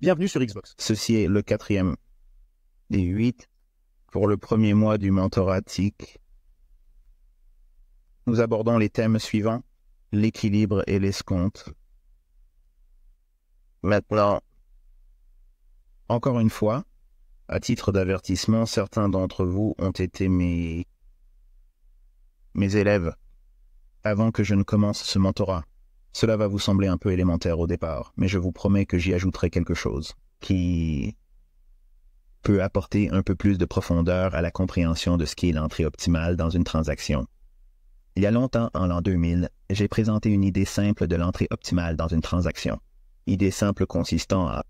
Bienvenue sur Xbox. Ceci est le 4e des 8 pour le premier mois du mentorat TIC. Nous abordons les thèmes suivants, l'équilibre et l'escompte. Maintenant, encore une fois, à titre d'avertissement, certains d'entre vous ont été mes élèves avant que je ne commence ce mentorat. Cela va vous sembler un peu élémentaire au départ, mais je vous promets que j'y ajouterai quelque chose qui peut apporter un peu plus de profondeur à la compréhension de ce qu'est l'entrée optimale dans une transaction. Il y a longtemps, en l'an 2000, j'ai présenté une idée simple de l'entrée optimale dans une transaction. Idée simple consistant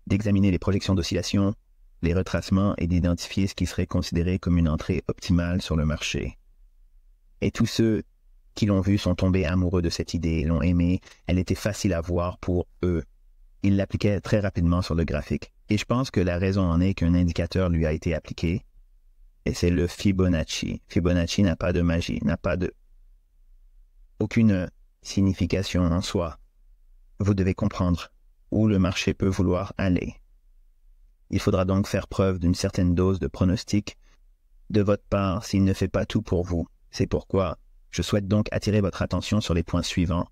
d'examiner les projections d'oscillation, les retracements et d'identifier ce qui serait considéré comme une entrée optimale sur le marché. Et tous ceux qui l'ont vue sont tombés amoureux de cette idée, l'ont aimée, elle était facile à voir pour eux. Ils l'appliquaient très rapidement sur le graphique. Et je pense que la raison en est qu'un indicateur lui a été appliqué, et c'est le Fibonacci. Fibonacci n'a pas de magie, n'a pas aucune signification en soi. Vous devez comprendre où le marché peut vouloir aller. Il faudra donc faire preuve d'une certaine dose de pronostic de votre part s'il ne fait pas tout pour vous. C'est pourquoi je souhaite donc attirer votre attention sur les points suivants,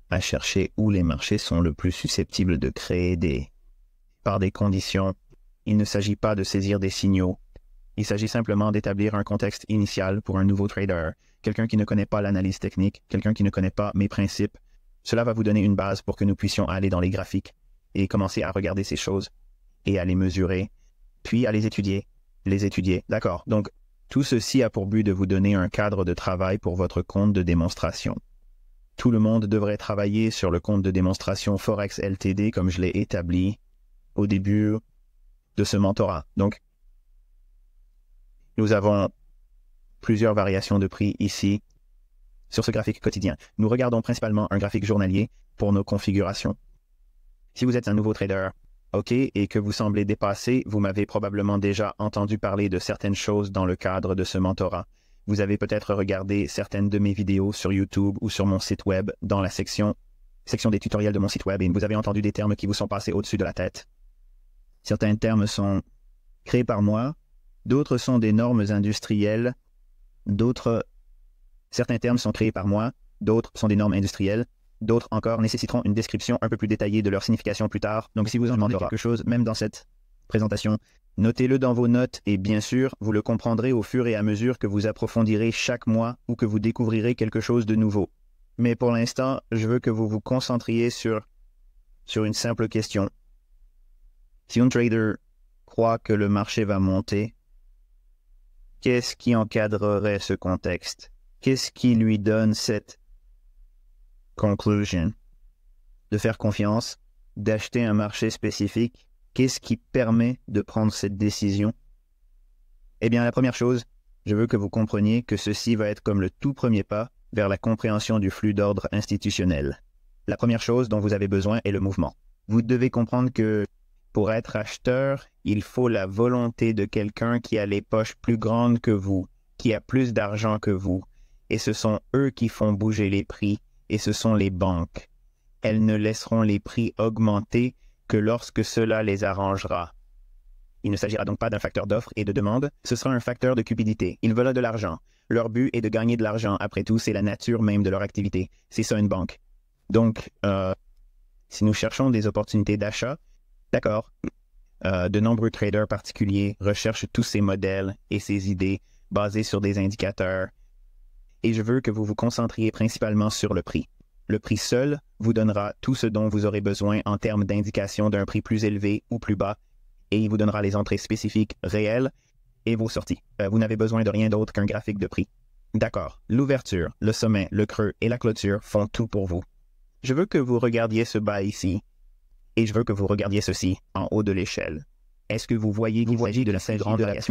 à chercher où les marchés sont le plus susceptibles de créer par des conditions. Il ne s'agit pas de saisir des signaux. Il s'agit simplement d'établir un contexte initial pour un nouveau trader, quelqu'un qui ne connaît pas l'analyse technique, quelqu'un qui ne connaît pas mes principes. Cela va vous donner une base pour que nous puissions aller dans les graphiques et commencer à regarder ces choses et à les mesurer, puis à les étudier. D'accord. Donc, tout ceci a pour but de vous donner un cadre de travail pour votre compte de démonstration. Tout le monde devrait travailler sur le compte de démonstration Forex Ltd comme je l'ai établi au début de ce mentorat. Donc, nous avons plusieurs variations de prix ici sur ce graphique quotidien. Nous regardons principalement un graphique journalier pour nos configurations. Si vous êtes un nouveau trader, OK, et que vous semblez dépassé, vous m'avez probablement déjà entendu parler de certaines choses dans le cadre de ce mentorat. Vous avez peut-être regardé certaines de mes vidéos sur YouTube ou sur mon site web dans la section des tutoriels de mon site web et vous avez entendu des termes qui vous sont passés au-dessus de la tête. Certains termes sont créés par moi, d'autres sont des normes industrielles, certains termes sont créés par moi, d'autres sont des normes industrielles. D'autres encore nécessiteront une description un peu plus détaillée de leur signification plus tard. Donc si vous en demandez quelque chose, même dans cette présentation, notez-le dans vos notes et bien sûr, vous le comprendrez au fur et à mesure que vous approfondirez chaque mois ou que vous découvrirez quelque chose de nouveau. Mais pour l'instant, je veux que vous vous concentriez sur une simple question. Si un trader croit que le marché va monter, qu'est-ce qui encadrerait ce contexte? Qu'est-ce qui lui donne cette conclusion, de faire confiance, d'acheter un marché spécifique? Qu'est-ce qui permet de prendre cette décision? Eh bien, la première chose, je veux que vous compreniez que ceci va être comme le tout premier pas vers la compréhension du flux d'ordre institutionnel. La première chose dont vous avez besoin est le mouvement. Vous devez comprendre que pour être acheteur, il faut la volonté de quelqu'un qui a les poches plus grandes que vous, qui a plus d'argent que vous, et ce sont eux qui font bouger les prix. Et ce sont les banques. Elles ne laisseront les prix augmenter que lorsque cela les arrangera. Il ne s'agira donc pas d'un facteur d'offre et de demande, ce sera un facteur de cupidité. Ils veulent de l'argent. Leur but est de gagner de l'argent. Après tout, c'est la nature même de leur activité. C'est ça une banque. Donc, si nous cherchons des opportunités d'achat, d'accord, de nombreux traders particuliers recherchent tous ces modèles et ces idées basées sur des indicateurs. Et je veux que vous vous concentriez principalement sur le prix. Le prix seul vous donnera tout ce dont vous aurez besoin en termes d'indication d'un prix plus élevé ou plus bas, et il vous donnera les entrées spécifiques réelles et vos sorties. Vous n'avez besoin de rien d'autre qu'un graphique de prix. D'accord, l'ouverture, le sommet, le creux et la clôture font tout pour vous. Je veux que vous regardiez ce bas ici, et je veux que vous regardiez ceci en haut de l'échelle. Est-ce que vous voyez qu'il s'agit de la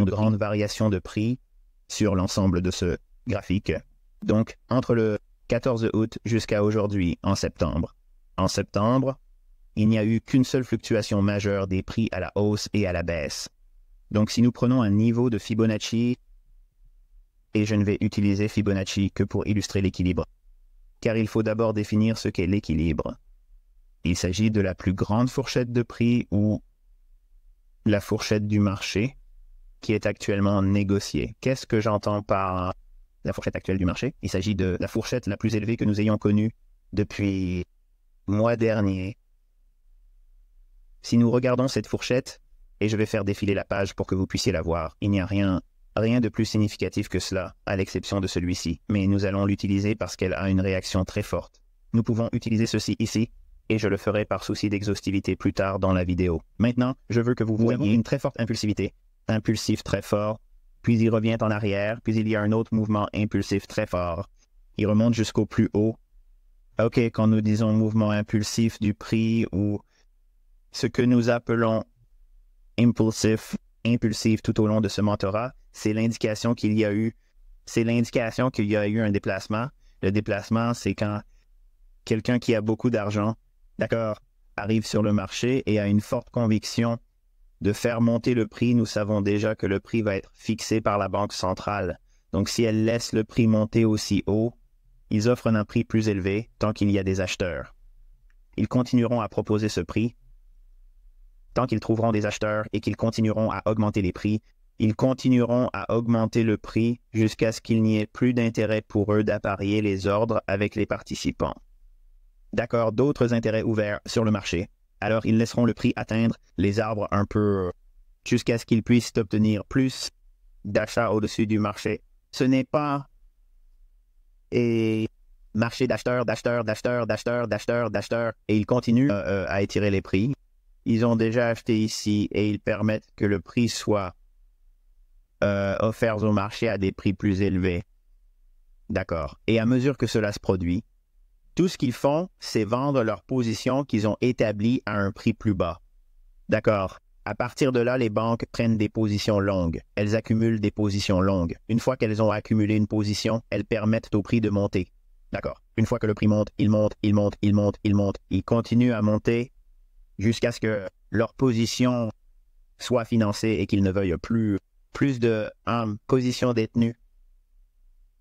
grande variation de prix sur l'ensemble de ce graphique? Donc, entre le 14 août jusqu'à aujourd'hui, en septembre. En septembre, il n'y a eu qu'une seule fluctuation majeure des prix à la hausse et à la baisse. Donc, si nous prenons un niveau de Fibonacci, et je ne vais utiliser Fibonacci que pour illustrer l'équilibre, car il faut d'abord définir ce qu'est l'équilibre. Il s'agit de la plus grande fourchette de prix ou la fourchette du marché qui est actuellement négociée. Qu'est-ce que j'entends par la fourchette actuelle du marché? Il s'agit de la fourchette la plus élevée que nous ayons connue depuis le mois dernier. Si nous regardons cette fourchette, et je vais faire défiler la page pour que vous puissiez la voir, il n'y a rien de plus significatif que cela, à l'exception de celui-ci, mais nous allons l'utiliser parce qu'elle a une réaction très forte. Nous pouvons utiliser ceci ici, et je le ferai par souci d'exhaustivité plus tard dans la vidéo. Maintenant, je veux que vous voyez une très forte impulsivité, impulsif très fort, puis il revient en arrière, puis il y a un autre mouvement impulsif très fort. Il remonte jusqu'au plus haut. OK, quand nous disons mouvement impulsif du prix ou ce que nous appelons impulsif tout au long de ce mentorat, c'est l'indication qu'il y a eu un déplacement. Le déplacement, c'est quand quelqu'un qui a beaucoup d'argent, d'accord, arrive sur le marché et a une forte conviction de faire monter le prix. Nous savons déjà que le prix va être fixé par la Banque centrale. Donc, si elle laisse le prix monter aussi haut, ils offrent un prix plus élevé tant qu'il y a des acheteurs. Ils continueront à proposer ce prix tant qu'ils trouveront des acheteurs et qu'ils continueront à augmenter les prix. Ils continueront à augmenter le prix jusqu'à ce qu'il n'y ait plus d'intérêt pour eux d'apparier les ordres avec les participants. D'accord, d'autres intérêts ouverts sur le marché. Alors, ils laisseront le prix atteindre les arbres un peu jusqu'à ce qu'ils puissent obtenir plus d'achats au-dessus du marché. Ce n'est pas marché d'acheteurs, et ils continuent à étirer les prix. Ils ont déjà acheté ici et ils permettent que le prix soit offert au marché à des prix plus élevés. D'accord. Et à mesure que cela se produit, tout ce qu'ils font, c'est vendre leur position qu'ils ont établie à un prix plus bas. D'accord. À partir de là, les banques prennent des positions longues. Elles accumulent des positions longues. Une fois qu'elles ont accumulé une position, elles permettent au prix de monter. D'accord. Une fois que le prix monte, il monte. Il continue à monter jusqu'à ce que leur position soit financée et qu'ils ne veuillent plus de position détenue.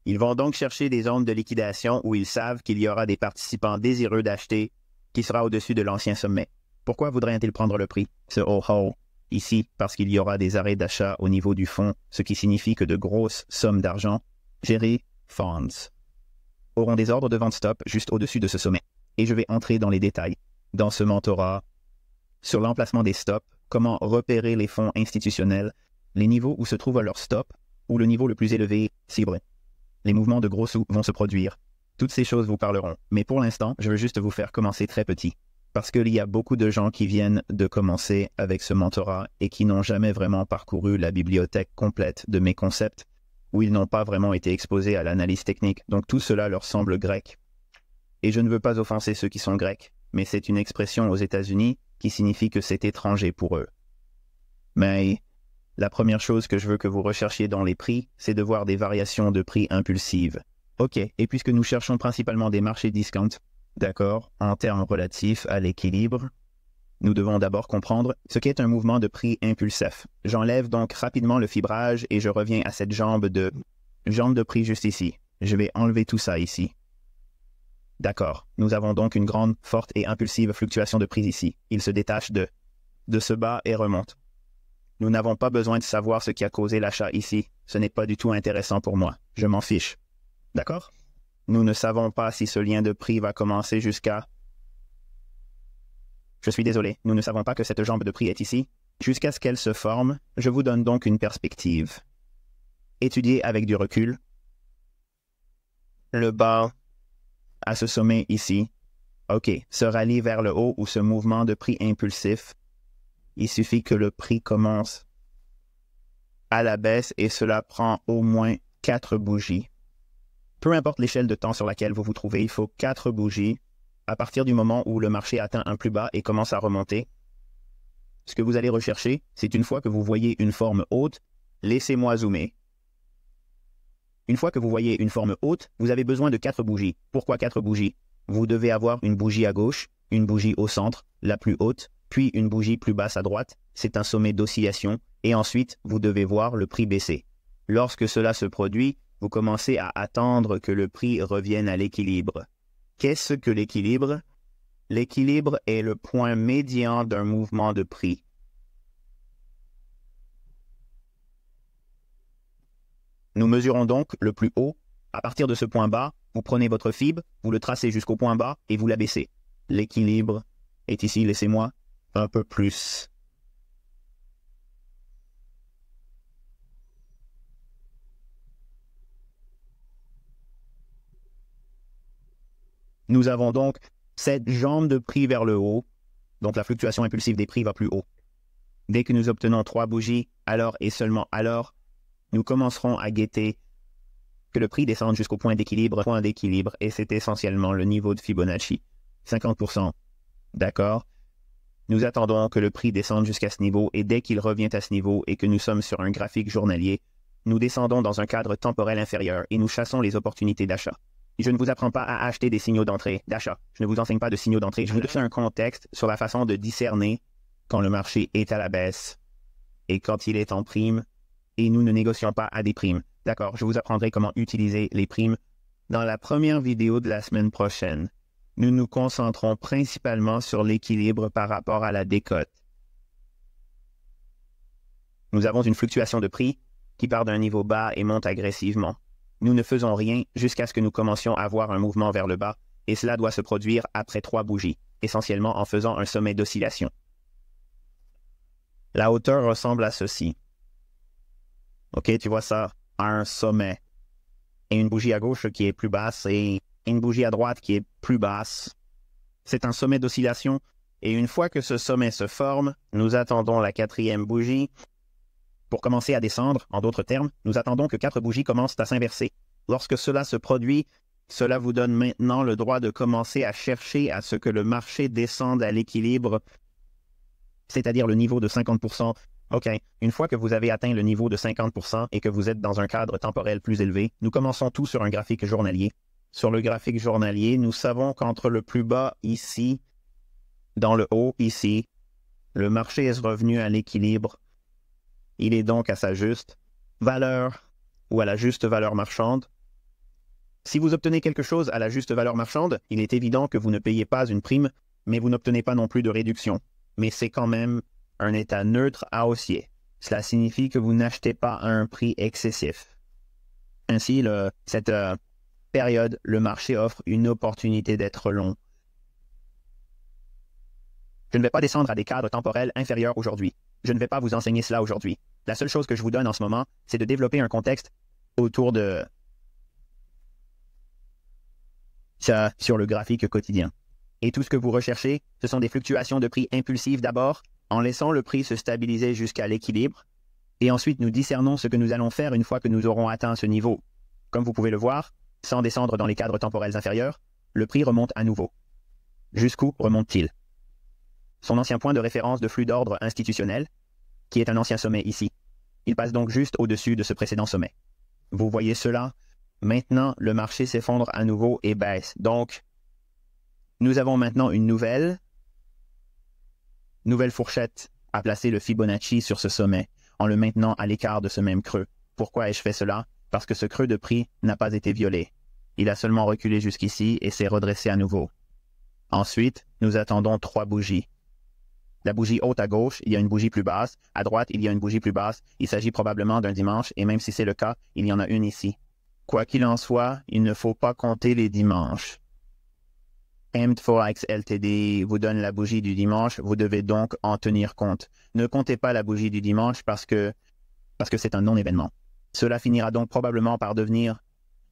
Ils vont donc chercher des zones de liquidation où ils savent qu'il y aura des participants désireux d'acheter qui sera au-dessus de l'ancien sommet. Pourquoi voudraient-ils prendre le prix, ce haut ici? Parce qu'il y aura des arrêts d'achat au niveau du fonds, ce qui signifie que de grosses sommes d'argent, gérées funds, auront des ordres de vente stop juste au-dessus de ce sommet. Et je vais entrer dans les détails dans ce mentorat sur l'emplacement des stops, comment repérer les fonds institutionnels, les niveaux où se trouve leur stop ou le niveau le plus élevé ciblé. Les mouvements de gros sous vont se produire. Toutes ces choses vous parleront. Mais pour l'instant, je veux juste vous faire commencer très petit. Parce qu'il y a beaucoup de gens qui viennent de commencer avec ce mentorat et qui n'ont jamais vraiment parcouru la bibliothèque complète de mes concepts, où ils n'ont pas vraiment été exposés à l'analyse technique. Donc tout cela leur semble grec. Et je ne veux pas offenser ceux qui sont grecs, mais c'est une expression aux États-Unis qui signifie que c'est étranger pour eux. Mais la première chose que je veux que vous recherchiez dans les prix, c'est de voir des variations de prix impulsives. OK, et puisque nous cherchons principalement des marchés discount, d'accord, en termes relatifs à l'équilibre, nous devons d'abord comprendre ce qu'est un mouvement de prix impulsif. J'enlève donc rapidement le fibrage et je reviens à cette jambe de prix juste ici. Je vais enlever tout ça ici. D'accord, nous avons donc une grande, forte et impulsive fluctuation de prix ici. Il se détache de ce bas et remonte. Nous n'avons pas besoin de savoir ce qui a causé l'achat ici. Ce n'est pas du tout intéressant pour moi. Je m'en fiche. D'accord? Nous ne savons pas si ce lien de prix va commencer jusqu'à... Je suis désolé, nous ne savons pas que cette jambe de prix est ici. Jusqu'à ce qu'elle se forme, je vous donne donc une perspective. Étudiez avec du recul. Le bas à ce sommet ici. OK, se rallie vers le haut ou ce mouvement de prix impulsif. Il suffit que le prix commence à la baisse et cela prend au moins 4 bougies. Peu importe l'échelle de temps sur laquelle vous vous trouvez, il faut 4 bougies à partir du moment où le marché atteint un plus bas et commence à remonter. Ce que vous allez rechercher, c'est une fois que vous voyez une forme haute, laissez-moi zoomer. Une fois que vous voyez une forme haute, vous avez besoin de 4 bougies. Pourquoi 4 bougies? Vous devez avoir une bougie à gauche, une bougie au centre, la plus haute, puis une bougie plus basse à droite, c'est un sommet d'oscillation, et ensuite, vous devez voir le prix baisser. Lorsque cela se produit, vous commencez à attendre que le prix revienne à l'équilibre. Qu'est-ce que l'équilibre? L'équilibre est le point médian d'un mouvement de prix. Nous mesurons donc le plus haut. À partir de ce point bas, vous prenez votre fibre, vous le tracez jusqu'au point bas et vous l'abaissez. L'équilibre est ici, laissez-moi un peu plus. Nous avons donc cette jambe de prix vers le haut, donc la fluctuation impulsive des prix va plus haut. Dès que nous obtenons 3 bougies, alors et seulement alors, nous commencerons à guetter que le prix descende jusqu'au point d'équilibre, et c'est essentiellement le niveau de Fibonacci, 50%. D'accord? Nous attendons que le prix descende jusqu'à ce niveau, et dès qu'il revient à ce niveau et que nous sommes sur un graphique journalier, nous descendons dans un cadre temporel inférieur et nous chassons les opportunités d'achat. Je ne vous apprends pas à acheter des signaux d'entrée, d'achat. Je ne vous enseigne pas de signaux d'entrée. Je vous donne un contexte sur la façon de discerner quand le marché est à la baisse et quand il est en prime, et nous ne négocions pas à des primes. D'accord, je vous apprendrai comment utiliser les primes dans la première vidéo de la semaine prochaine. Nous nous concentrons principalement sur l'équilibre par rapport à la décote. Nous avons une fluctuation de prix qui part d'un niveau bas et monte agressivement. Nous ne faisons rien jusqu'à ce que nous commencions à voir un mouvement vers le bas, et cela doit se produire après 3 bougies, essentiellement en faisant un sommet d'oscillation. La hauteur ressemble à ceci. OK, tu vois ça, un sommet. Et une bougie à gauche qui est plus basse et une bougie à droite qui est plus basse. C'est un sommet d'oscillation, et une fois que ce sommet se forme, nous attendons la 4e bougie. Pour commencer à descendre, en d'autres termes, nous attendons que 4 bougies commencent à s'inverser. Lorsque cela se produit, cela vous donne maintenant le droit de commencer à chercher à ce que le marché descende à l'équilibre, c'est-à-dire le niveau de 50%. OK, une fois que vous avez atteint le niveau de 50% et que vous êtes dans un cadre temporel plus élevé, nous commençons tout sur un graphique journalier. Sur le graphique journalier, nous savons qu'entre le plus bas ici, dans le haut ici, le marché est revenu à l'équilibre. Il est donc à sa juste valeur ou à la juste valeur marchande. Si vous obtenez quelque chose à la juste valeur marchande, il est évident que vous ne payez pas une prime, mais vous n'obtenez pas non plus de réduction. Mais c'est quand même un état neutre à haussier. Cela signifie que vous n'achetez pas à un prix excessif. Ainsi, cette période, le marché offre une opportunité d'être long. Je ne vais pas descendre à des cadres temporels inférieurs aujourd'hui. Je ne vais pas vous enseigner cela aujourd'hui. La seule chose que je vous donne en ce moment, c'est de développer un contexte autour de ça sur le graphique quotidien. Et tout ce que vous recherchez, ce sont des fluctuations de prix impulsives d'abord, en laissant le prix se stabiliser jusqu'à l'équilibre, et ensuite nous discernons ce que nous allons faire une fois que nous aurons atteint ce niveau. Comme vous pouvez le voir, sans descendre dans les cadres temporels inférieurs, le prix remonte à nouveau. Jusqu'où remonte-t-il? Son ancien point de référence de flux d'ordre institutionnel, qui est un ancien sommet ici. Il passe donc juste au-dessus de ce précédent sommet. Vous voyez cela? Maintenant, le marché s'effondre à nouveau et baisse. Donc, nous avons maintenant une nouvelle fourchette à placer le Fibonacci sur ce sommet, en le maintenant à l'écart de ce même creux. Pourquoi ai-je fait cela? Parce que ce creux de prix n'a pas été violé. Il a seulement reculé jusqu'ici et s'est redressé à nouveau. Ensuite, nous attendons 3 bougies. La bougie haute à gauche, il y a une bougie plus basse. À droite, il y a une bougie plus basse. Il s'agit probablement d'un dimanche, et même si c'est le cas, il y en a une ici. Quoi qu'il en soit, il ne faut pas compter les dimanches. M4X Ltd vous donne la bougie du dimanche, vous devez donc en tenir compte. Ne comptez pas la bougie du dimanche parce que c'est un non-événement. Cela finira donc probablement par devenir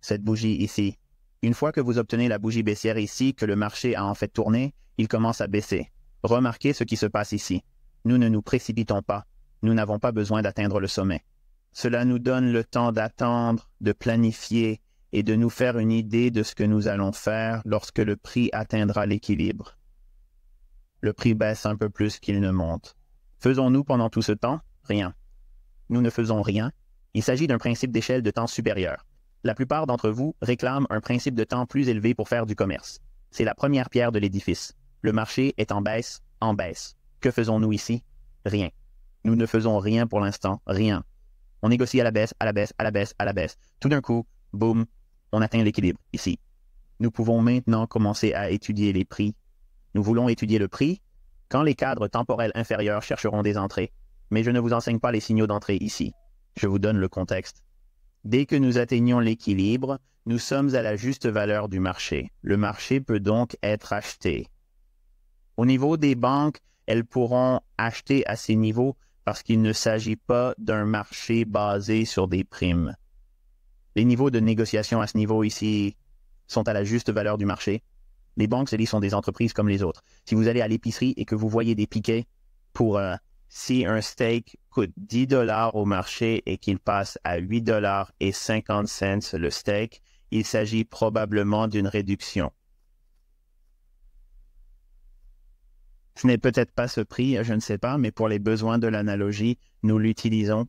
cette bougie ici. Une fois que vous obtenez la bougie baissière ici, que le marché a en fait tourné, il commence à baisser. Remarquez ce qui se passe ici. Nous ne nous précipitons pas. Nous n'avons pas besoin d'atteindre le sommet. Cela nous donne le temps d'attendre, de planifier et de nous faire une idée de ce que nous allons faire lorsque le prix atteindra l'équilibre. Le prix baisse un peu plus qu'il ne monte. Faisons-nous pendant tout ce temps? Rien. Nous ne faisons rien. Il s'agit d'un principe d'échelle de temps supérieur. La plupart d'entre vous réclament un principe de temps plus élevé pour faire du commerce. C'est la première pierre de l'édifice. Le marché est en baisse, en baisse. Que faisons-nous ici? Rien. Nous ne faisons rien pour l'instant, rien. On négocie à la baisse, à la baisse, à la baisse, à la baisse. Tout d'un coup, boum, on atteint l'équilibre, ici. Nous pouvons maintenant commencer à étudier les prix Nous voulons étudier le prix quand les cadres temporels inférieurs chercheront des entrées. Mais je ne vous enseigne pas les signaux d'entrée ici. Je vous donne le contexte. Dès que nous atteignons l'équilibre, nous sommes à la juste valeur du marché. Le marché peut donc être acheté. Au niveau des banques, elles pourront acheter à ces niveaux parce qu'il ne s'agit pas d'un marché basé sur des primes. Les niveaux de négociation à ce niveau ici sont à la juste valeur du marché. Les banques, sont des entreprises comme les autres. Si vous allez à l'épicerie et que vous voyez des piquets pour si un steak coûte 10 $ au marché et qu'il passe à 8,50 $ le steak, il s'agit probablement d'une réduction. Ce n'est peut-être pas ce prix, je ne sais pas, mais pour les besoins de l'analogie, nous l'utilisons.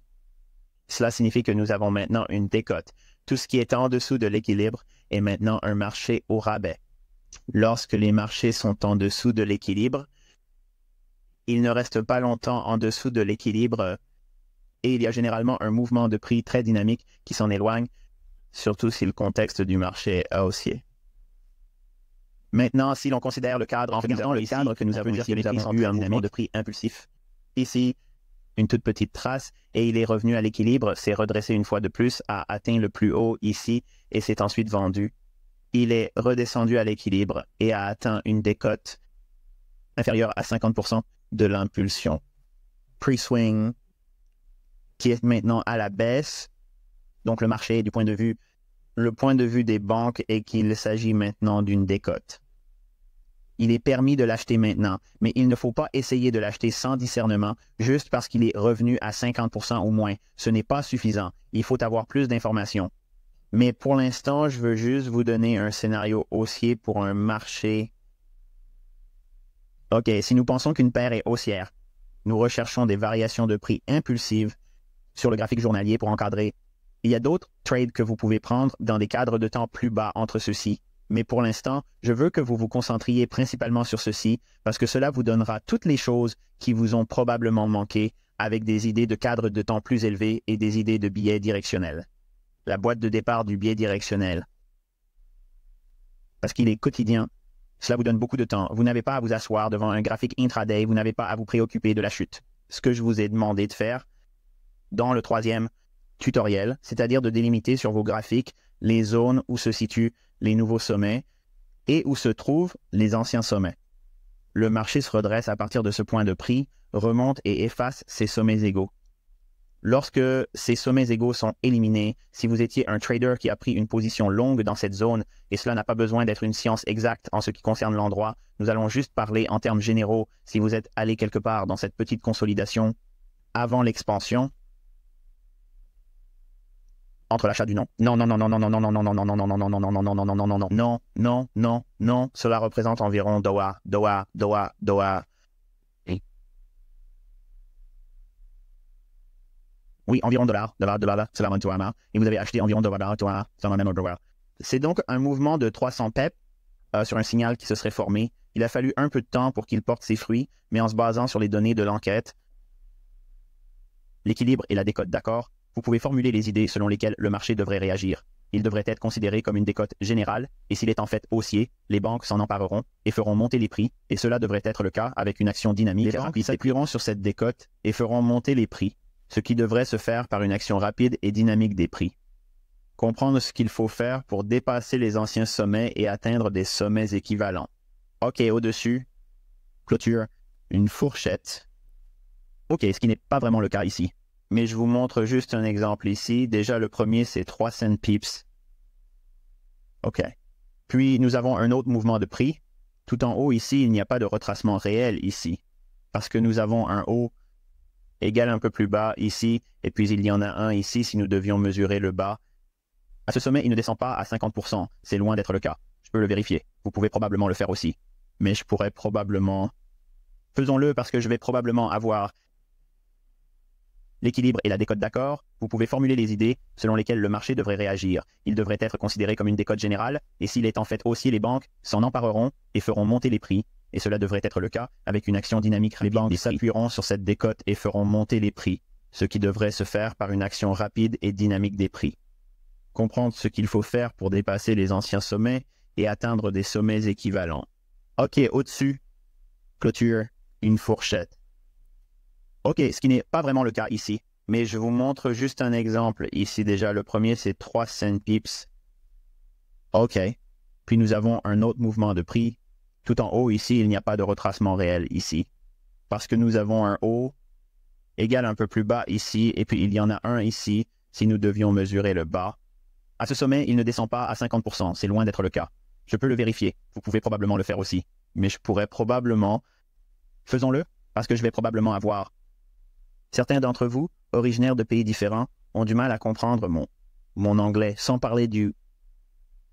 Cela signifie que nous avons maintenant une décote. Tout ce qui est en dessous de l'équilibre est maintenant un marché au rabais. Lorsque les marchés sont en dessous de l'équilibre, ils ne restent pas longtemps en dessous de l'équilibre et il y a généralement un mouvement de prix très dynamique qui s'en éloigne, surtout si le contexte du marché est haussier. Maintenant, si l'on considère le cadre, en regardant le cadre que nous avons ici, nous avons eu un mouvement de prix impulsif. Ici, une toute petite trace, et il est revenu à l'équilibre, s'est redressé une fois de plus, a atteint le plus haut ici, et s'est ensuite vendu. Il est redescendu à l'équilibre et a atteint une décote inférieure à 50% de l'impulsion. Pre-swing, qui est maintenant à la baisse, donc le marché, le point de vue des banques est qu'il s'agit maintenant d'une décote. Il est permis de l'acheter maintenant, mais il ne faut pas essayer de l'acheter sans discernement, juste parce qu'il est revenu à 50% ou moins. Ce n'est pas suffisant. Il faut avoir plus d'informations. Mais pour l'instant, je veux juste vous donner un scénario haussier pour un marché. OK, si nous pensons qu'une paire est haussière, nous recherchons des variations de prix impulsives sur le graphique journalier pour encadrer. Il y a d'autres trades que vous pouvez prendre dans des cadres de temps plus bas entre ceux-ci. Mais pour l'instant, je veux que vous vous concentriez principalement sur ceci parce que cela vous donnera toutes les choses qui vous ont probablement manqué avec des idées de cadres de temps plus élevés et des idées de billets directionnels. La boîte de départ du biais directionnel. Parce qu'il est quotidien, cela vous donne beaucoup de temps. Vous n'avez pas à vous asseoir devant un graphique intraday, vous n'avez pas à vous préoccuper de la chute. Ce que je vous ai demandé de faire dans le 3e tutoriel, c'est-à-dire de délimiter sur vos graphiques les zones où se situent les nouveaux sommets et où se trouvent les anciens sommets. Le marché se redresse à partir de ce point de prix, remonte et efface ses sommets égaux. Lorsque ces sommets égaux sont éliminés, si vous étiez un trader qui a pris une position longue dans cette zone, et cela n'a pas besoin d'être une science exacte en ce qui concerne l'endroit, nous allons juste parler en termes généraux si vous êtes allé quelque part dans cette petite consolidation avant l'expansion, entre l'achat du non. Non. Cela représente environ dollars. Oui, environ $, c'est la même dollar. Et vous avez acheté environ $, c'est la même dollar. C'est donc un mouvement de 300 pips sur un signal qui se serait formé. Il a fallu un peu de temps pour qu'il porte ses fruits, mais en se basant sur les données de l'enquête, l'équilibre et la décote d'accord, vous pouvez formuler les idées selon lesquelles le marché devrait réagir. Il devrait être considéré comme une décote générale, et s'il est en fait haussier, les banques s'en empareront et feront monter les prix, et cela devrait être le cas avec une action dynamique. Les banques s'appuieront sur cette décote et feront monter les prix, ce qui devrait se faire par une action rapide et dynamique des prix. Comprendre ce qu'il faut faire pour dépasser les anciens sommets et atteindre des sommets équivalents. OK, au-dessus, clôture, une fourchette. OK, ce qui n'est pas vraiment le cas ici. Mais je vous montre juste un exemple ici. Déjà, le premier, c'est 300 pips. OK. Puis, nous avons un autre mouvement de prix. Tout en haut, ici, il n'y a pas de retracement réel ici. Parce que nous avons un haut égal un peu plus bas ici, et puis il y en a un ici si nous devions mesurer le bas. À ce sommet, il ne descend pas à 50%. C'est loin d'être le cas. Je peux le vérifier. Vous pouvez probablement le faire aussi. Mais je pourrais probablement... Faisons-le parce que je vais probablement avoir l'équilibre et la décote d'accord. Vous pouvez formuler les idées selon lesquelles le marché devrait réagir. Il devrait être considéré comme une décote générale, et s'il est en fait haussier, les banques s'en empareront et feront monter les prix. Et cela devrait être le cas avec une action dynamique rapide. Les banques s'appuieront sur cette décote et feront monter les prix, ce qui devrait se faire par une action rapide et dynamique des prix. Comprendre ce qu'il faut faire pour dépasser les anciens sommets et atteindre des sommets équivalents. OK, au-dessus, clôture une fourchette. OK, ce qui n'est pas vraiment le cas ici, mais je vous montre juste un exemple. Ici déjà, le premier, c'est 3 cents pips. OK. Puis nous avons un autre mouvement de prix. Tout en haut, ici, il n'y a pas de retracement réel ici. Parce que nous avons un haut égal un peu plus bas ici, et puis il y en a un ici, si nous devions mesurer le bas. À ce sommet, il ne descend pas à 50%, c'est loin d'être le cas. Je peux le vérifier, vous pouvez probablement le faire aussi. Mais je pourrais probablement... Faisons-le, parce que je vais probablement avoir... Certains d'entre vous, originaires de pays différents, ont du mal à comprendre mon anglais, sans parler du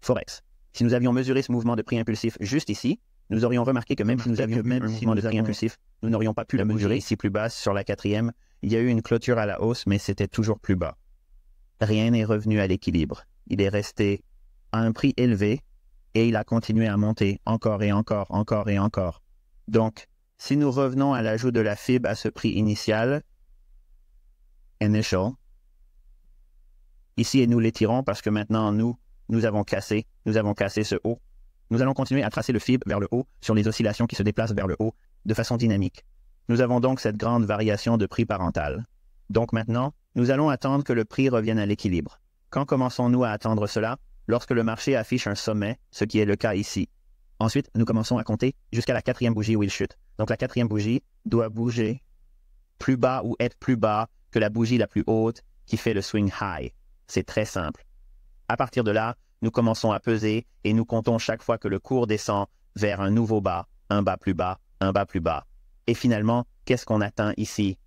Forex. Si nous avions mesuré ce mouvement de prix impulsif juste ici, nous aurions remarqué que même si nous avions un mouvement de prix impulsif, nous n'aurions pas pu le mesurer ici plus bas sur la 4e. Il y a eu une clôture à la hausse, mais c'était toujours plus bas. Rien n'est revenu à l'équilibre. Il est resté à un prix élevé et il a continué à monter encore et encore, encore et encore. Donc, si nous revenons à l'ajout de la FIB à ce prix initial, initial, ici et nous l'étirons parce que maintenant nous avons cassé ce haut. Nous allons continuer à tracer le FIB vers le haut sur les oscillations qui se déplacent vers le haut de façon dynamique. Nous avons donc cette grande variation de prix parental. Donc maintenant, nous allons attendre que le prix revienne à l'équilibre. Quand commençons-nous à attendre cela? Lorsque le marché affiche un sommet, ce qui est le cas ici. Ensuite, nous commençons à compter jusqu'à la 4e bougie où il chute. Donc la 4e bougie doit bouger plus bas ou être plus bas que la bougie la plus haute qui fait le swing high. C'est très simple. À partir de là, nous commençons à peser et nous comptons chaque fois que le cours descend vers un nouveau bas, un bas plus bas, un bas plus bas. Et finalement, qu'est-ce qu'on atteint ici?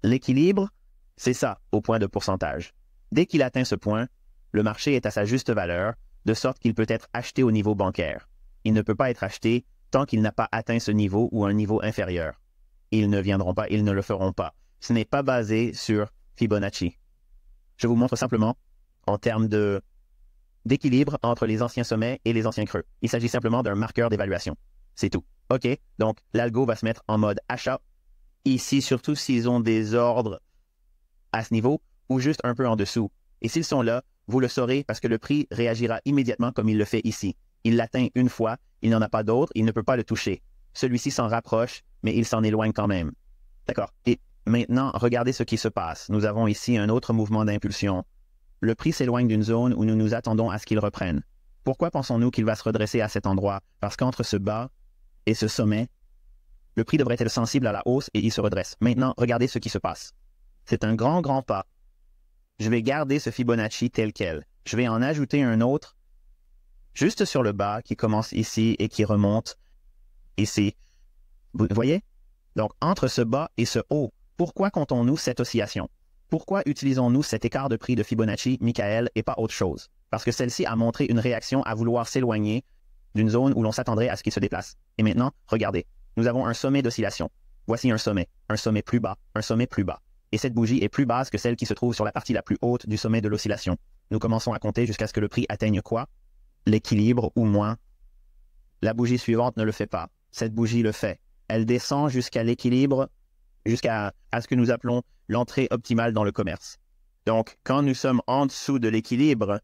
L'équilibre, c'est ça, au point de pourcentage. Dès qu'il atteint ce point, le marché est à sa juste valeur, de sorte qu'il peut être acheté au niveau bancaire. Il ne peut pas être acheté tant qu'il n'a pas atteint ce niveau ou un niveau inférieur. Ils ne viendront pas, ils ne le feront pas. Ce n'est pas basé sur Fibonacci. Je vous montre simplement en termes d'équilibre entre les anciens sommets et les anciens creux. Il s'agit simplement d'un marqueur d'évaluation. C'est tout. OK, donc l'algo va se mettre en mode achat. Ici, surtout s'ils ont des ordres à ce niveau ou juste un peu en dessous. Et s'ils sont là, vous le saurez parce que le prix réagira immédiatement comme il le fait ici. Il l'atteint une fois, il n'en a pas d'autre, il ne peut pas le toucher. Celui-ci s'en rapproche, mais il s'en éloigne quand même. D'accord. Et maintenant, regardez ce qui se passe. Nous avons ici un autre mouvement d'impulsion. Le prix s'éloigne d'une zone où nous nous attendons à ce qu'il reprenne. Pourquoi pensons-nous qu'il va se redresser à cet endroit? Parce qu'entre ce bas et ce sommet, le prix devrait être sensible à la hausse et il se redresse. Maintenant, regardez ce qui se passe. C'est un grand, grand pas. Je vais garder ce Fibonacci tel quel. Je vais en ajouter un autre juste sur le bas qui commence ici et qui remonte ici. Vous voyez? Donc, entre ce bas et ce haut, pourquoi comptons-nous cette oscillation? Pourquoi utilisons-nous cet écart de prix de Fibonacci, Michael, et pas autre chose? Parce que celle-ci a montré une réaction à vouloir s'éloigner d'une zone où l'on s'attendrait à ce qu'il se déplace. Et maintenant, regardez, nous avons un sommet d'oscillation. Voici un sommet plus bas, un sommet plus bas. Et cette bougie est plus basse que celle qui se trouve sur la partie la plus haute du sommet de l'oscillation. Nous commençons à compter jusqu'à ce que le prix atteigne quoi? L'équilibre ou moins. La bougie suivante ne le fait pas. Cette bougie le fait. Elle descend jusqu'à l'équilibre, jusqu'à ce que nous appelons l'entrée optimale dans le commerce. Donc, quand nous sommes en dessous de l'équilibre,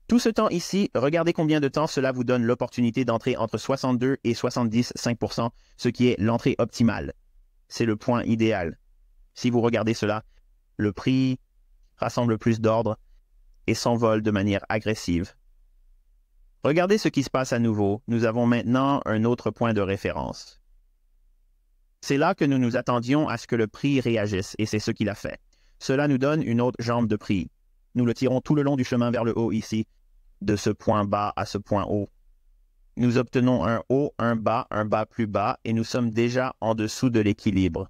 tout ce temps ici, regardez combien de temps cela vous donne l'opportunité d'entrer entre 62 et 70,5%, ce qui est l'entrée optimale. C'est le point idéal. Si vous regardez cela, le prix rassemble plus d'ordre et s'envole de manière agressive. Regardez ce qui se passe à nouveau. Nous avons maintenant un autre point de référence. C'est là que nous nous attendions à ce que le prix réagisse, et c'est ce qu'il a fait. Cela nous donne une autre jambe de prix. Nous le tirons tout le long du chemin vers le haut ici, de ce point bas à ce point haut. Nous obtenons un haut, un bas plus bas, et nous sommes déjà en dessous de l'équilibre.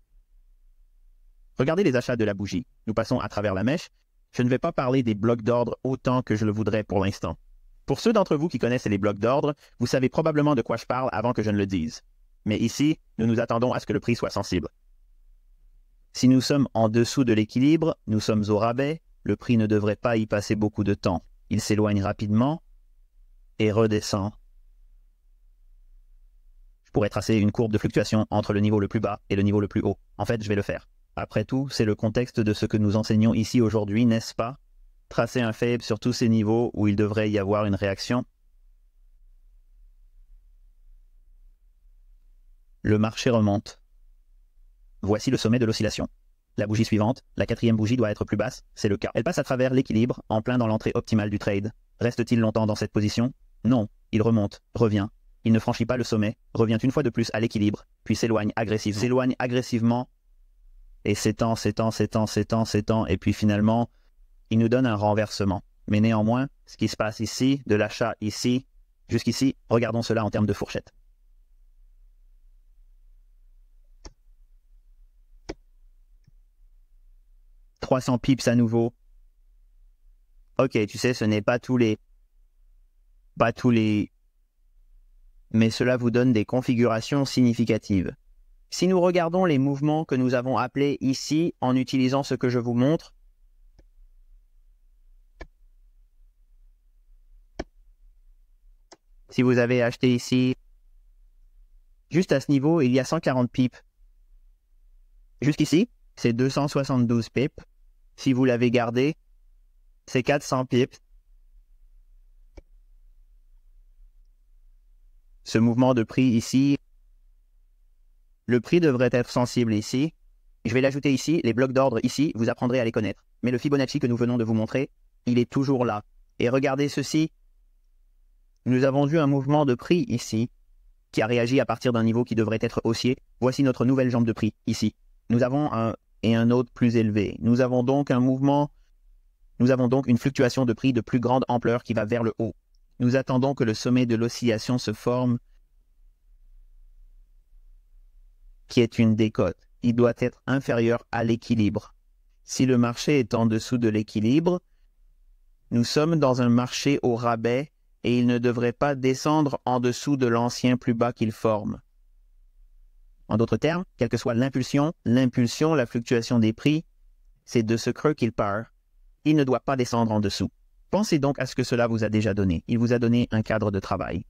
Regardez les achats de la bougie. Nous passons à travers la mèche. Je ne vais pas parler des blocs d'ordre autant que je le voudrais pour l'instant. Pour ceux d'entre vous qui connaissent les blocs d'ordre, vous savez probablement de quoi je parle avant que je ne le dise. Mais ici, nous nous attendons à ce que le prix soit sensible. Si nous sommes en dessous de l'équilibre, nous sommes au rabais, le prix ne devrait pas y passer beaucoup de temps. Il s'éloigne rapidement et redescend. Je pourrais tracer une courbe de fluctuation entre le niveau le plus bas et le niveau le plus haut. En fait, je vais le faire. Après tout, c'est le contexte de ce que nous enseignons ici aujourd'hui, n'est-ce pas? Tracer un faible sur tous ces niveaux où il devrait y avoir une réaction. le marché remonte. Voici le sommet de l'oscillation. La bougie suivante, la quatrième bougie doit être plus basse, c'est le cas. Elle passe à travers l'équilibre, en plein dans l'entrée optimale du trade. Reste-t-il longtemps dans cette position? Non, il remonte, revient. Il ne franchit pas le sommet, revient une fois de plus à l'équilibre, puis s'éloigne agressivement, et s'étend, et puis finalement, il nous donne un renversement. Mais néanmoins, ce qui se passe ici, de l'achat ici, jusqu'ici, regardons cela en termes de fourchette. « 300 pips à nouveau. Ok, tu sais, ce n'est pas tous les... Mais cela vous donne des configurations significatives. Si nous regardons les mouvements que nous avons appelés ici en utilisant ce que je vous montre, si vous avez acheté ici, juste à ce niveau, il y a 140 pips. Jusqu'ici, c'est 272 pips. Si vous l'avez gardé, c'est 400 pips. Ce mouvement de prix ici, le prix devrait être sensible ici. Je vais l'ajouter ici, les blocs d'ordre ici, vous apprendrez à les connaître. Mais le Fibonacci que nous venons de vous montrer, il est toujours là. Et regardez ceci. Nous avons vu un mouvement de prix ici, qui a réagi à partir d'un niveau qui devrait être haussier. Voici notre nouvelle jambe de prix, ici. Nous avons un autre plus élevé. Nous avons donc un mouvement, nous avons donc une fluctuation de prix de plus grande ampleur qui va vers le haut. Nous attendons que le sommet de l'oscillation se forme, qui est une décote. Il doit être inférieur à l'équilibre. Si le marché est en dessous de l'équilibre, nous sommes dans un marché au rabais et il ne devrait pas descendre en dessous de l'ancien plus bas qu'il forme. En d'autres termes, quelle que soit l'impulsion, la fluctuation des prix, c'est de ce creux qu'il part. Il ne doit pas descendre en dessous. Pensez donc à ce que cela vous a déjà donné. Il vous a donné un cadre de travail.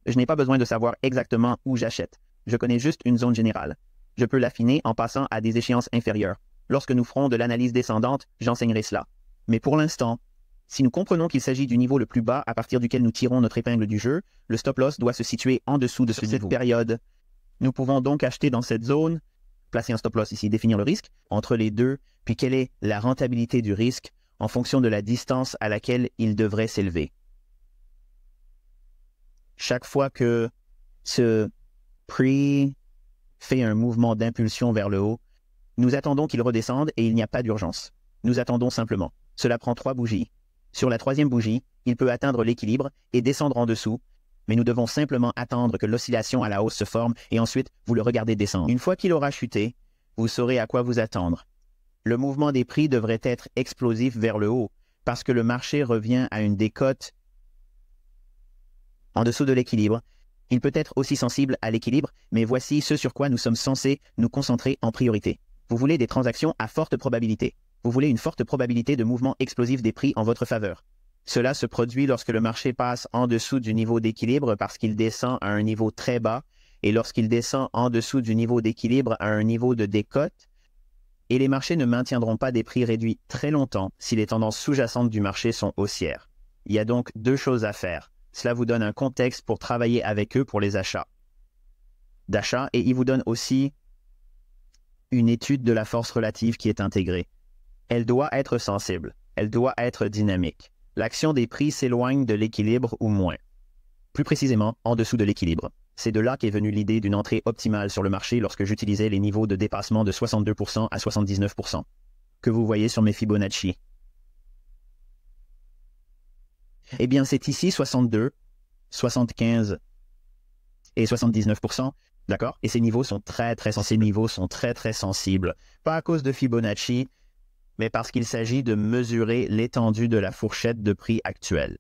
Je n'ai pas besoin de savoir exactement où j'achète. Je connais juste une zone générale. Je peux l'affiner en passant à des échéances inférieures. Lorsque nous ferons de l'analyse descendante, j'enseignerai cela. Mais pour l'instant, si nous comprenons qu'il s'agit du niveau le plus bas à partir duquel nous tirons notre épingle du jeu, le stop-loss doit se situer en dessous de cette période. Nous pouvons donc acheter dans cette zone, placer un stop-loss ici, définir le risque, entre les deux, puis quelle est la rentabilité du risque en fonction de la distance à laquelle il devrait s'élever. Chaque fois que ce prix fait un mouvement d'impulsion vers le haut, nous attendons qu'il redescende et il n'y a pas d'urgence. Nous attendons simplement. Cela prend 3 bougies. Sur la 3e bougie, il peut atteindre l'équilibre et descendre en dessous, mais nous devons simplement attendre que l'oscillation à la hausse se forme et ensuite vous le regardez descendre. Une fois qu'il aura chuté, vous saurez à quoi vous attendre. Le mouvement des prix devrait être explosif vers le haut parce que le marché revient à une décote en dessous de l'équilibre. Il peut être aussi sensible à l'équilibre, mais voici ce sur quoi nous sommes censés nous concentrer en priorité. Vous voulez des transactions à forte probabilité. Vous voulez une forte probabilité de mouvement explosif des prix en votre faveur. Cela se produit lorsque le marché passe en dessous du niveau d'équilibre parce qu'il descend à un niveau très bas et lorsqu'il descend en dessous du niveau d'équilibre à un niveau de décote. Et les marchés ne maintiendront pas des prix réduits très longtemps si les tendances sous-jacentes du marché sont haussières. Il y a donc 2 choses à faire. Cela vous donne un contexte pour travailler avec eux pour les achats. D'achat et il vous donne aussi une étude de la force relative qui est intégrée. Elle doit être sensible, elle doit être dynamique. L'action des prix s'éloigne de l'équilibre ou moins. Plus précisément, en dessous de l'équilibre. C'est de là qu'est venue l'idée d'une entrée optimale sur le marché lorsque j'utilisais les niveaux de dépassement de 62% à 79%, que vous voyez sur mes Fibonacci. Eh bien, c'est ici 62, 75 et 79%, d'accord? Et ces niveaux sont très sensibles. Pas à cause de Fibonacci, mais parce qu'il s'agit de mesurer l'étendue de la fourchette de prix actuelle.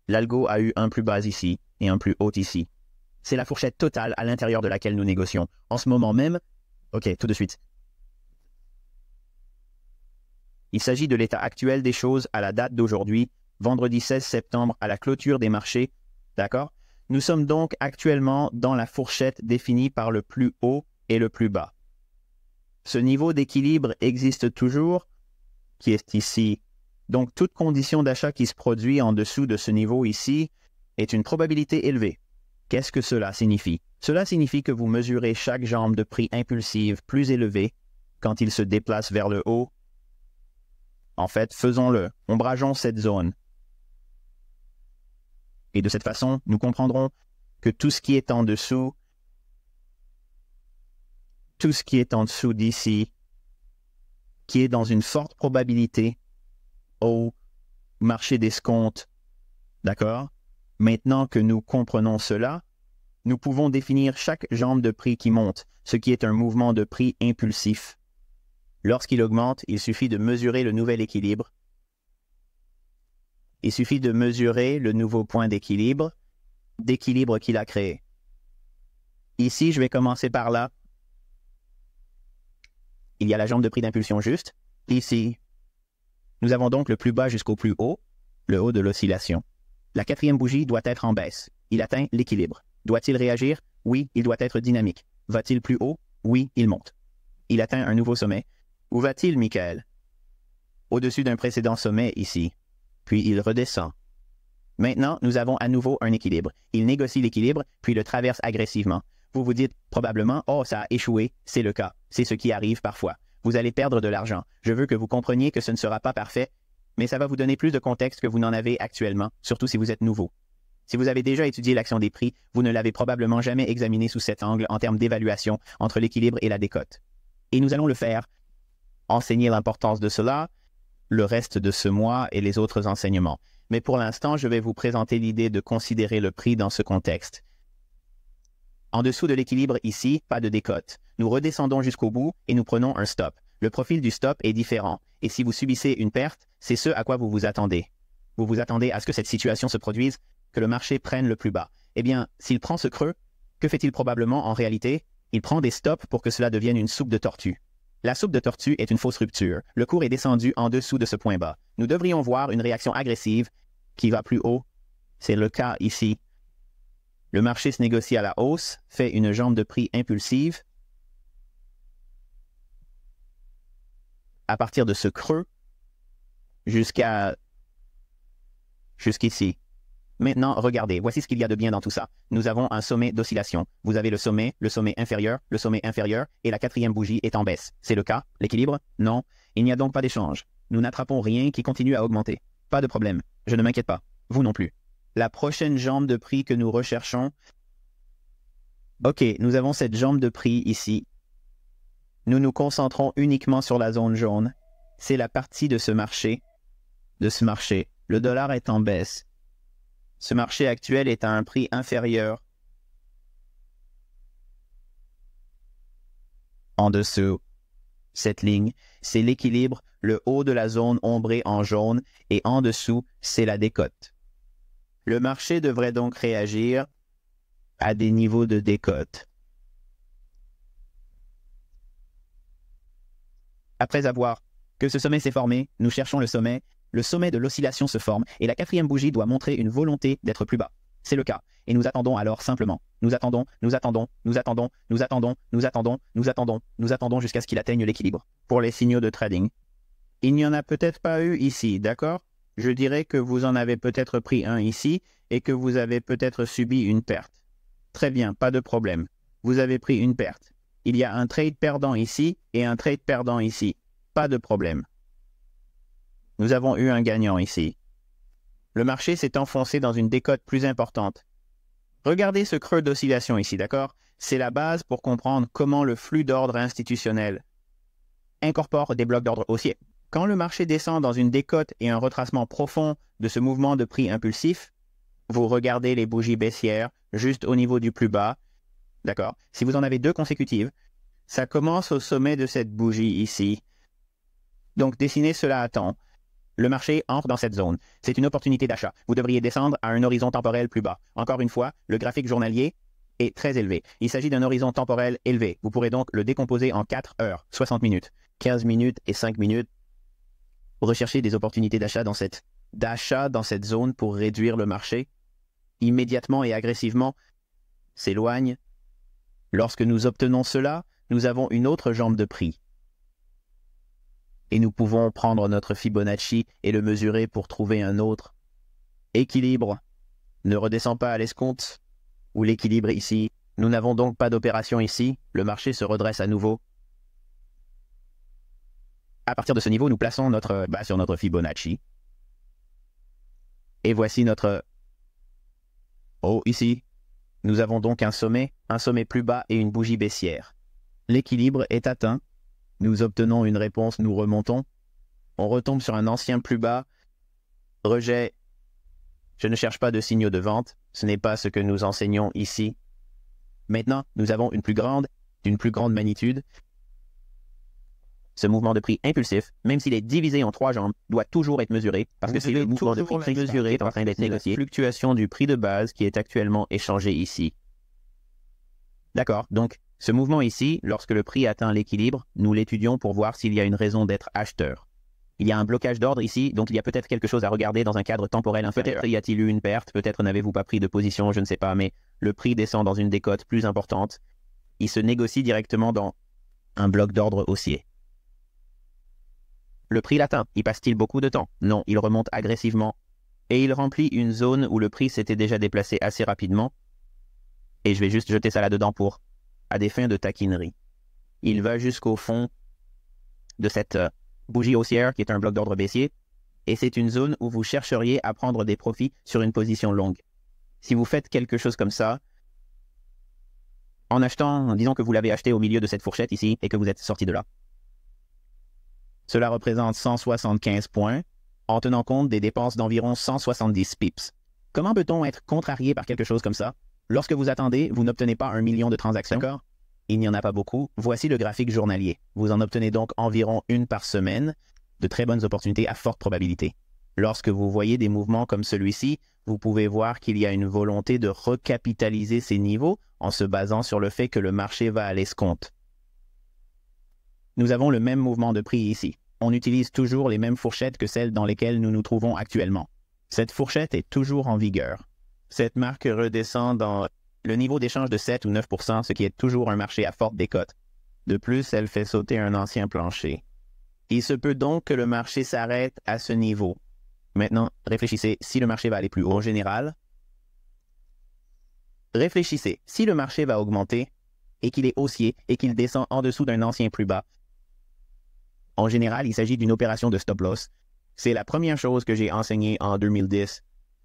L'algo a eu un plus bas ici et un plus haut ici. C'est la fourchette totale à l'intérieur de laquelle nous négocions. En ce moment même, ok, tout de suite. Il s'agit de l'état actuel des choses à la date d'aujourd'hui, vendredi 16 septembre à la clôture des marchés, d'accord? Nous sommes donc actuellement dans la fourchette définie par le plus haut et le plus bas. Ce niveau d'équilibre existe toujours, qui est ici. Donc, toute condition d'achat qui se produit en dessous de ce niveau ici est une probabilité élevée. Qu'est-ce que cela signifie? Cela signifie que vous mesurez chaque jambe de prix impulsive plus élevée quand il se déplace vers le haut. En fait, faisons-le. Ombrageons cette zone. Et de cette façon, nous comprendrons que tout ce qui est en dessous d'ici, qui est dans une forte probabilité au marché d'escompte, d'accord? Maintenant que nous comprenons cela, nous pouvons définir chaque jambe de prix qui monte, ce qui est un mouvement de prix impulsif. Lorsqu'il augmente, il suffit de mesurer le nouvel équilibre. Il suffit de mesurer le nouveau point d'équilibre qu'il a créé. Ici, je vais commencer par là. Il y a la jambe de prix d'impulsion juste. Ici, nous avons donc le plus bas jusqu'au plus haut, le haut de l'oscillation. La quatrième bougie doit être en baisse. Il atteint l'équilibre. Doit-il réagir? Oui, il doit être dynamique. Va-t-il plus haut? Oui, il monte. Il atteint un nouveau sommet. Où va-t-il, Michael? Au-dessus d'un précédent sommet ici. Puis il redescend. Maintenant, nous avons à nouveau un équilibre. Il négocie l'équilibre, puis le traverse agressivement. Vous vous dites probablement « Oh, ça a échoué ». C'est le cas. C'est ce qui arrive parfois. Vous allez perdre de l'argent. Je veux que vous compreniez que ce ne sera pas parfait, mais ça va vous donner plus de contexte que vous n'en avez actuellement, surtout si vous êtes nouveau. Si vous avez déjà étudié l'action des prix, vous ne l'avez probablement jamais examiné sous cet angle en termes d'évaluation entre l'équilibre et la décote. Et nous allons le faire. Enseigner l'importance de cela, le reste de ce mois et les autres enseignements. Mais pour l'instant, je vais vous présenter l'idée de considérer le prix dans ce contexte. En dessous de l'équilibre ici, pas de décote. Nous redescendons jusqu'au bout et nous prenons un stop. Le profil du stop est différent. Et si vous subissez une perte, c'est ce à quoi vous vous attendez. Vous vous attendez à ce que cette situation se produise, que le marché prenne le plus bas. Eh bien, s'il prend ce creux, que fait-il probablement en réalité? Il prend des stops pour que cela devienne une soupe de tortue. La soupe de tortue est une fausse rupture. Le cours est descendu en dessous de ce point bas. Nous devrions voir une réaction agressive qui va plus haut. C'est le cas ici. Le marché se négocie à la hausse, fait une jambe de prix impulsive. À partir de ce creux jusqu'ici. Maintenant, regardez, voici ce qu'il y a de bien dans tout ça. Nous avons un sommet d'oscillation. Vous avez le sommet inférieur, et la quatrième bougie est en baisse. C'est le cas? L'équilibre? Non. Il n'y a donc pas d'échange. Nous n'attrapons rien qui continue à augmenter. Pas de problème. Je ne m'inquiète pas. Vous non plus. La prochaine jambe de prix que nous recherchons. OK, nous avons cette jambe de prix ici. Nous nous concentrons uniquement sur la zone jaune. C'est la partie de ce marché. Le dollar est en baisse. Ce marché actuel est à un prix inférieur. En dessous, cette ligne, c'est l'équilibre, le haut de la zone ombrée en jaune, et en dessous, c'est la décote. Le marché devrait donc réagir à des niveaux de décote. Après avoir que ce sommet s'est formé, nous cherchons le sommet. Le sommet de l'oscillation se forme et la quatrième bougie doit montrer une volonté d'être plus bas. C'est le cas. Et nous attendons alors simplement. Nous attendons jusqu'à ce qu'il atteigne l'équilibre. Pour les signaux de trading. Il n'y en a peut-être pas eu ici, d'accord? Je dirais que vous en avez peut-être pris un ici et que vous avez peut-être subi une perte. Très bien, pas de problème. Vous avez pris une perte. Il y a un trade perdant ici et un trade perdant ici. Pas de problème. Nous avons eu un gagnant ici. Le marché s'est enfoncé dans une décote plus importante. Regardez ce creux d'oscillation ici, d'accord? C'est la base pour comprendre comment le flux d'ordre institutionnel incorpore des blocs d'ordre haussier. Quand le marché descend dans une décote et un retracement profond de ce mouvement de prix impulsif, vous regardez les bougies baissières juste au niveau du plus bas, d'accord? Si vous en avez deux consécutives, ça commence au sommet de cette bougie ici. Donc, dessinez cela à temps. Le marché entre dans cette zone. C'est une opportunité d'achat. Vous devriez descendre à un horizon temporel plus bas. Encore une fois, le graphique journalier est très élevé. Il s'agit d'un horizon temporel élevé. Vous pourrez donc le décomposer en 4 heures, 60 minutes, 15 minutes et 5 minutes. Pour rechercher des opportunités d'achat dans cette zone pour réduire le marché, immédiatement et agressivement, s'éloigne. Lorsque nous obtenons cela, nous avons une autre jambe de prix. Et nous pouvons prendre notre Fibonacci et le mesurer pour trouver un autre. Équilibre. Ne redescend pas à l'escompte. ou l'équilibre ici. Nous n'avons donc pas d'opération ici. Le marché se redresse à nouveau. À partir de ce niveau, nous plaçons notre bas sur notre Fibonacci. Et voici notre haut ici. Nous avons donc un sommet plus bas et une bougie baissière. L'équilibre est atteint. Nous obtenons une réponse, nous remontons. On retombe sur un ancien plus bas. Rejet. Je ne cherche pas de signaux de vente. Ce n'est pas ce que nous enseignons ici. Maintenant, nous avons d'une plus grande magnitude. Ce mouvement de prix impulsif, même s'il est divisé en 3 jambes, doit toujours être mesuré parce que c'est le mouvement de prix mesuré est en train d'être négocié. Fluctuation du prix de base qui est actuellement échangé ici. D'accord, donc ce mouvement ici, lorsque le prix atteint l'équilibre, nous l'étudions pour voir s'il y a une raison d'être acheteur. Il y a un blocage d'ordre ici, donc il y a peut-être quelque chose à regarder dans un cadre temporel inférieur. Peut-être y a-t-il eu une perte, peut-être n'avez-vous pas pris de position, je ne sais pas, mais le prix descend dans une décote plus importante. Il se négocie directement dans un bloc d'ordre haussier. Le prix l'atteint. Y passe-t-il beaucoup de temps? Non, il remonte agressivement. Et il remplit une zone où le prix s'était déjà déplacé assez rapidement. Et je vais juste jeter ça là-dedans à des fins de taquinerie. Il va jusqu'au fond de cette bougie haussière qui est un bloc d'ordre baissier. Et c'est une zone où vous chercheriez à prendre des profits sur une position longue. Si vous faites quelque chose comme ça, en achetant, disons que vous l'avez acheté au milieu de cette fourchette ici et que vous êtes sorti de là. Cela représente 175 points, en tenant compte des dépenses d'environ 170 pips. Comment peut-on être contrarié par quelque chose comme ça? Lorsque vous attendez, vous n'obtenez pas 1 million de transactions. D'accord? Il n'y en a pas beaucoup. Voici le graphique journalier. Vous en obtenez donc environ une par semaine, de très bonnes opportunités à forte probabilité. Lorsque vous voyez des mouvements comme celui-ci, vous pouvez voir qu'il y a une volonté de recapitaliser ces niveaux en se basant sur le fait que le marché va à l'escompte. Nous avons le même mouvement de prix ici. On utilise toujours les mêmes fourchettes que celles dans lesquelles nous nous trouvons actuellement. Cette fourchette est toujours en vigueur. Cette marque redescend dans le niveau d'échange de 7 ou 9 %, ce qui est toujours un marché à forte décote. De plus, elle fait sauter un ancien plancher. Il se peut donc que le marché s'arrête à ce niveau. Maintenant, réfléchissez, si le marché va aller plus haut en général, réfléchissez, si le marché va augmenter et qu'il est haussier et qu'il descend en dessous d'un ancien plus bas, en général, il s'agit d'une opération de stop-loss. C'est la première chose que j'ai enseignée en 2010,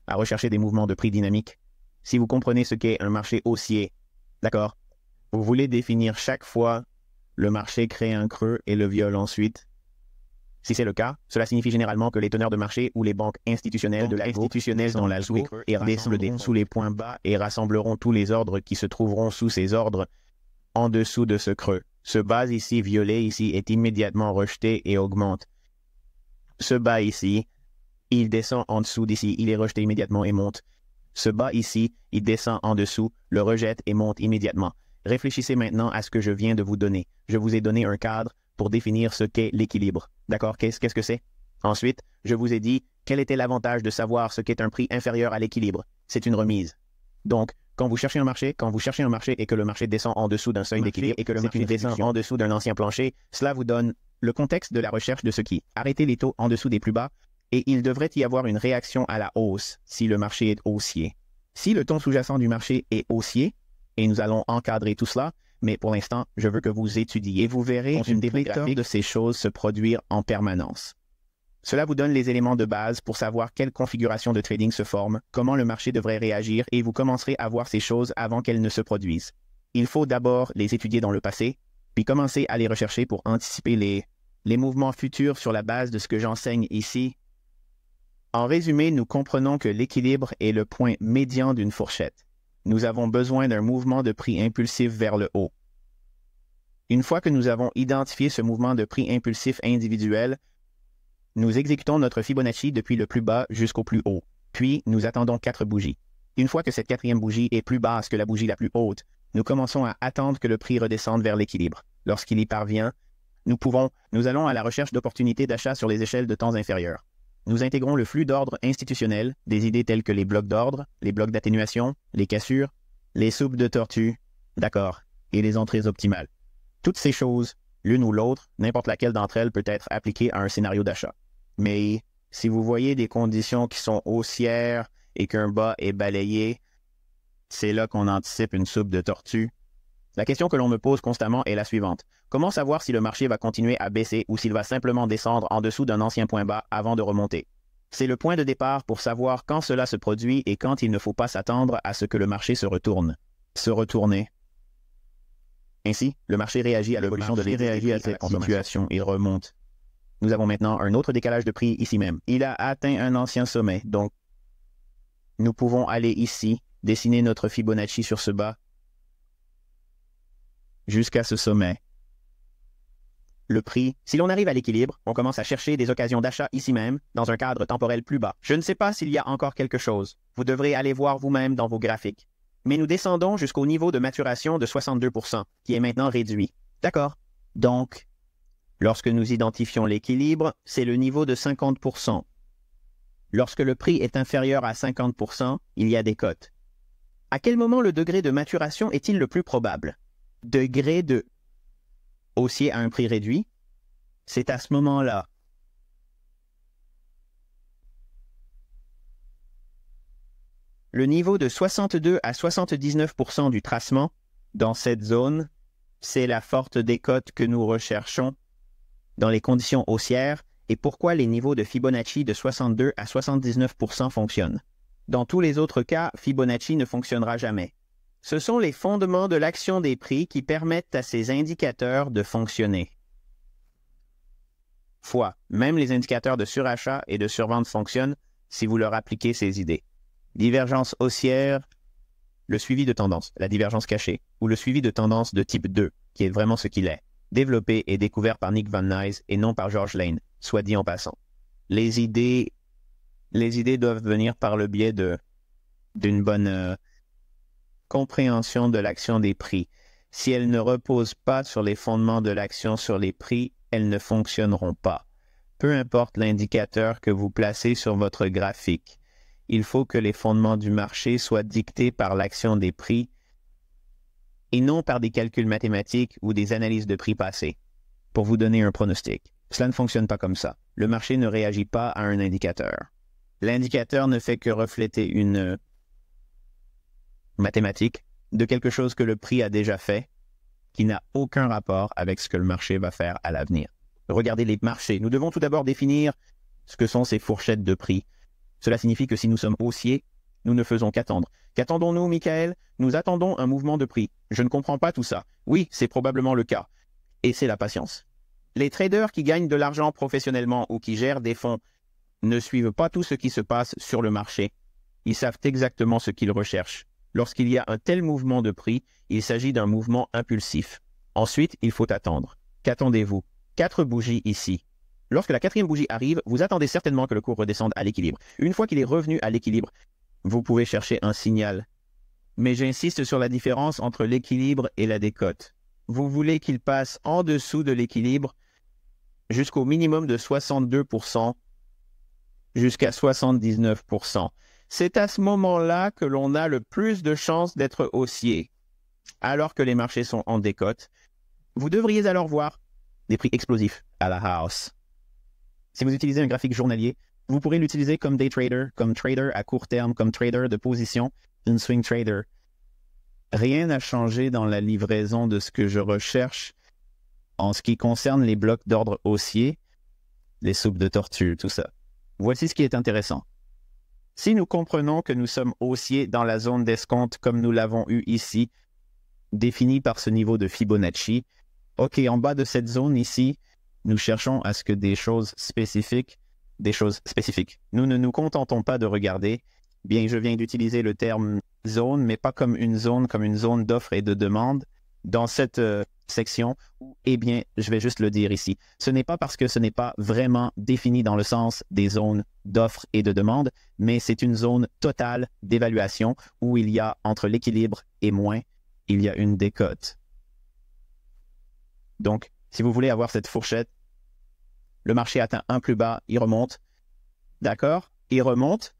à rechercher des mouvements de prix dynamiques. Si vous comprenez ce qu'est un marché haussier, d'accord, vous voulez définir chaque fois le marché crée un creux et le viole ensuite. Si c'est le cas, cela signifie généralement que les teneurs de marché ou les banques institutionnelles de l'algo dans l'algo descendront sous les points bas et rassembleront tous les ordres qui se trouveront sous ces ordres en dessous de ce creux. Ce bas ici, violet ici, est immédiatement rejeté et augmente. Ce bas ici, il descend en dessous d'ici, il est rejeté immédiatement et monte. Ce bas ici, il descend en dessous, le rejette et monte immédiatement. Réfléchissez maintenant à ce que je viens de vous donner. Je vous ai donné un cadre pour définir ce qu'est l'équilibre. D'accord? Qu'est-ce que c'est? Ensuite, je vous ai dit quel était l'avantage de savoir ce qu'est un prix inférieur à l'équilibre. C'est une remise. Donc, quand vous cherchez un marché et que le marché descend en dessous d'un seuil d'équilibre et que le marché descend en dessous d'un ancien plancher, cela vous donne le contexte de la recherche de ce qui. Arrêtez les taux en dessous des plus bas et il devrait y avoir une réaction à la hausse si le marché est haussier. Si le ton sous-jacent du marché est haussier, et nous allons encadrer tout cela, mais pour l'instant, je veux que vous étudiez. Vous verrez une pléthore de ces choses se produire en permanence. Cela vous donne les éléments de base pour savoir quelle configuration de trading se forme, comment le marché devrait réagir et vous commencerez à voir ces choses avant qu'elles ne se produisent. Il faut d'abord les étudier dans le passé, puis commencer à les rechercher pour anticiper les mouvements futurs sur la base de ce que j'enseigne ici. En résumé, nous comprenons que l'équilibre est le point médian d'une fourchette. Nous avons besoin d'un mouvement de prix impulsif vers le haut. Une fois que nous avons identifié ce mouvement de prix impulsif individuel, nous exécutons notre Fibonacci depuis le plus bas jusqu'au plus haut. Puis, nous attendons 4 bougies. Une fois que cette 4e bougie est plus basse que la bougie la plus haute, nous commençons à attendre que le prix redescende vers l'équilibre. Lorsqu'il y parvient, nous allons à la recherche d'opportunités d'achat sur les échelles de temps inférieures. Nous intégrons le flux d'ordre institutionnel, des idées telles que les blocs d'ordre, les blocs d'atténuation, les cassures, les soupes de tortue, d'accord, et les entrées optimales. Toutes ces choses, l'une ou l'autre, n'importe laquelle d'entre elles peut être appliquée à un scénario d'achat. Mais si vous voyez des conditions qui sont haussières et qu'un bas est balayé, C'est là qu'on anticipe une soupe de tortue. La question que l'on me pose constamment est la suivante. Comment savoir si le marché va continuer à baisser ou s'il va simplement descendre en dessous d'un ancien point bas avant de remonter? C'est le point de départ pour savoir quand cela se produit et quand il ne faut pas s'attendre à ce que le marché se retourne. Se retourner. Ainsi, le marché réagit à l'évolution de cette situation et remonte. Nous avons maintenant un autre décalage de prix ici même. Il a atteint un ancien sommet, donc nous pouvons aller ici, dessiner notre Fibonacci sur ce bas, jusqu'à ce sommet. Le prix, si l'on arrive à l'équilibre, on commence à chercher des occasions d'achat ici même, dans un cadre temporel plus bas. Je ne sais pas s'il y a encore quelque chose. Vous devrez aller voir vous-même dans vos graphiques. Mais nous descendons jusqu'au niveau de maturation de 62%, qui est maintenant réduit. D'accord. Donc, lorsque nous identifions l'équilibre, c'est le niveau de 50%. Lorsque le prix est inférieur à 50%, il y a des cotes. À quel moment le degré de maturation est-il le plus probable? Degré de haussier à un prix réduit, c'est à ce moment-là. Le niveau de 62 à 79% du tracement dans cette zone, c'est la forte décote que nous recherchons dans les conditions haussières et pourquoi les niveaux de Fibonacci de 62 à 79% fonctionnent. Dans tous les autres cas, Fibonacci ne fonctionnera jamais. Ce sont les fondements de l'action des prix qui permettent à ces indicateurs de fonctionner. Même les indicateurs de surachat et de survente fonctionnent si vous leur appliquez ces idées. Divergence haussière, le suivi de tendance, la divergence cachée, ou le suivi de tendance de type 2, qui est vraiment ce qu'il est, développé et découvert par Nick Van Nuys et non par George Lane, soit dit en passant. Les idées doivent venir par le biais d'une bonne compréhension de l'action des prix. Si elles ne reposent pas sur les fondements de l'action sur les prix, elles ne fonctionneront pas. Peu importe l'indicateur que vous placez sur votre graphique, il faut que les fondements du marché soient dictés par l'action des prix et non par des calculs mathématiques ou des analyses de prix passés. Pour vous donner un pronostic, cela ne fonctionne pas comme ça. Le marché ne réagit pas à un indicateur. L'indicateur ne fait que refléter une mathématique de quelque chose que le prix a déjà fait, qui n'a aucun rapport avec ce que le marché va faire à l'avenir. Regardez les marchés. Nous devons tout d'abord définir ce que sont ces fourchettes de prix. Cela signifie que si nous sommes haussiers, nous ne faisons qu'attendre. Qu'attendons-nous, Michael? Nous attendons un mouvement de prix. Je ne comprends pas tout ça. Oui, c'est probablement le cas. Et c'est la patience. Les traders qui gagnent de l'argent professionnellement ou qui gèrent des fonds ne suivent pas tout ce qui se passe sur le marché. Ils savent exactement ce qu'ils recherchent. Lorsqu'il y a un tel mouvement de prix, il s'agit d'un mouvement impulsif. Ensuite, il faut attendre. Qu'attendez-vous? 4 bougies ici. Lorsque la 4e bougie arrive, vous attendez certainement que le cours redescende à l'équilibre. Une fois qu'il est revenu à l'équilibre, vous pouvez chercher un signal. Mais j'insiste sur la différence entre l'équilibre et la décote. Vous voulez qu'il passe en dessous de l'équilibre jusqu'au minimum de 62%, jusqu'à 79%. C'est à ce moment-là que l'on a le plus de chances d'être haussier, alors que les marchés sont en décote. Vous devriez alors voir des prix explosifs à la house. Si vous utilisez un graphique journalier, vous pourrez l'utiliser comme day trader, comme trader à court terme, comme trader de position, une swing trader. Rien n'a changé dans la livraison de ce que je recherche en ce qui concerne les blocs d'ordre haussier, les soupes de tortue, tout ça. Voici ce qui est intéressant. Si nous comprenons que nous sommes haussiers dans la zone d'escompte comme nous l'avons eu ici, définie par ce niveau de Fibonacci, OK, en bas de cette zone ici, nous cherchons à ce que des choses spécifiques. Nous ne nous contentons pas de regarder. Bien, je viens d'utiliser le terme zone, mais pas comme une zone d'offre et de demande. Dans cette section, eh bien, je vais juste le dire ici. Ce n'est pas parce que ce n'est pas vraiment défini dans le sens des zones d'offre et de demande, mais c'est une zone totale d'évaluation où il y a entre l'équilibre et moins, il y a une décote. Donc, si vous voulez avoir cette fourchette, le marché atteint un plus bas, il remonte. D'accord? Il remonte,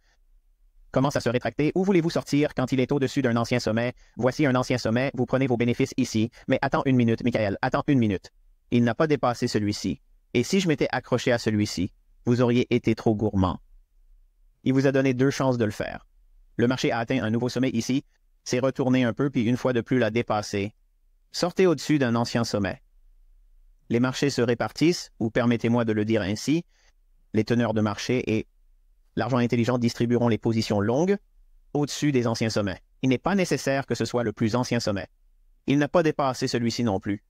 commence à se rétracter. Où voulez-vous sortir quand il est au-dessus d'un ancien sommet? Voici un ancien sommet, vous prenez vos bénéfices ici. Mais attends une minute, Michael, attends une minute. Il n'a pas dépassé celui-ci. Et si je m'étais accroché à celui-ci, vous auriez été trop gourmand. Il vous a donné 2 chances de le faire. Le marché a atteint un nouveau sommet ici. c'est retourner un peu, puis une fois de plus la dépasser. Sortez au-dessus d'un ancien sommet. Les marchés se répartissent, ou permettez-moi de le dire ainsi, les teneurs de marché et l'argent intelligent distribueront les positions longues au-dessus des anciens sommets. Il n'est pas nécessaire que ce soit le plus ancien sommet. Il n'a pas dépassé celui-ci non plus.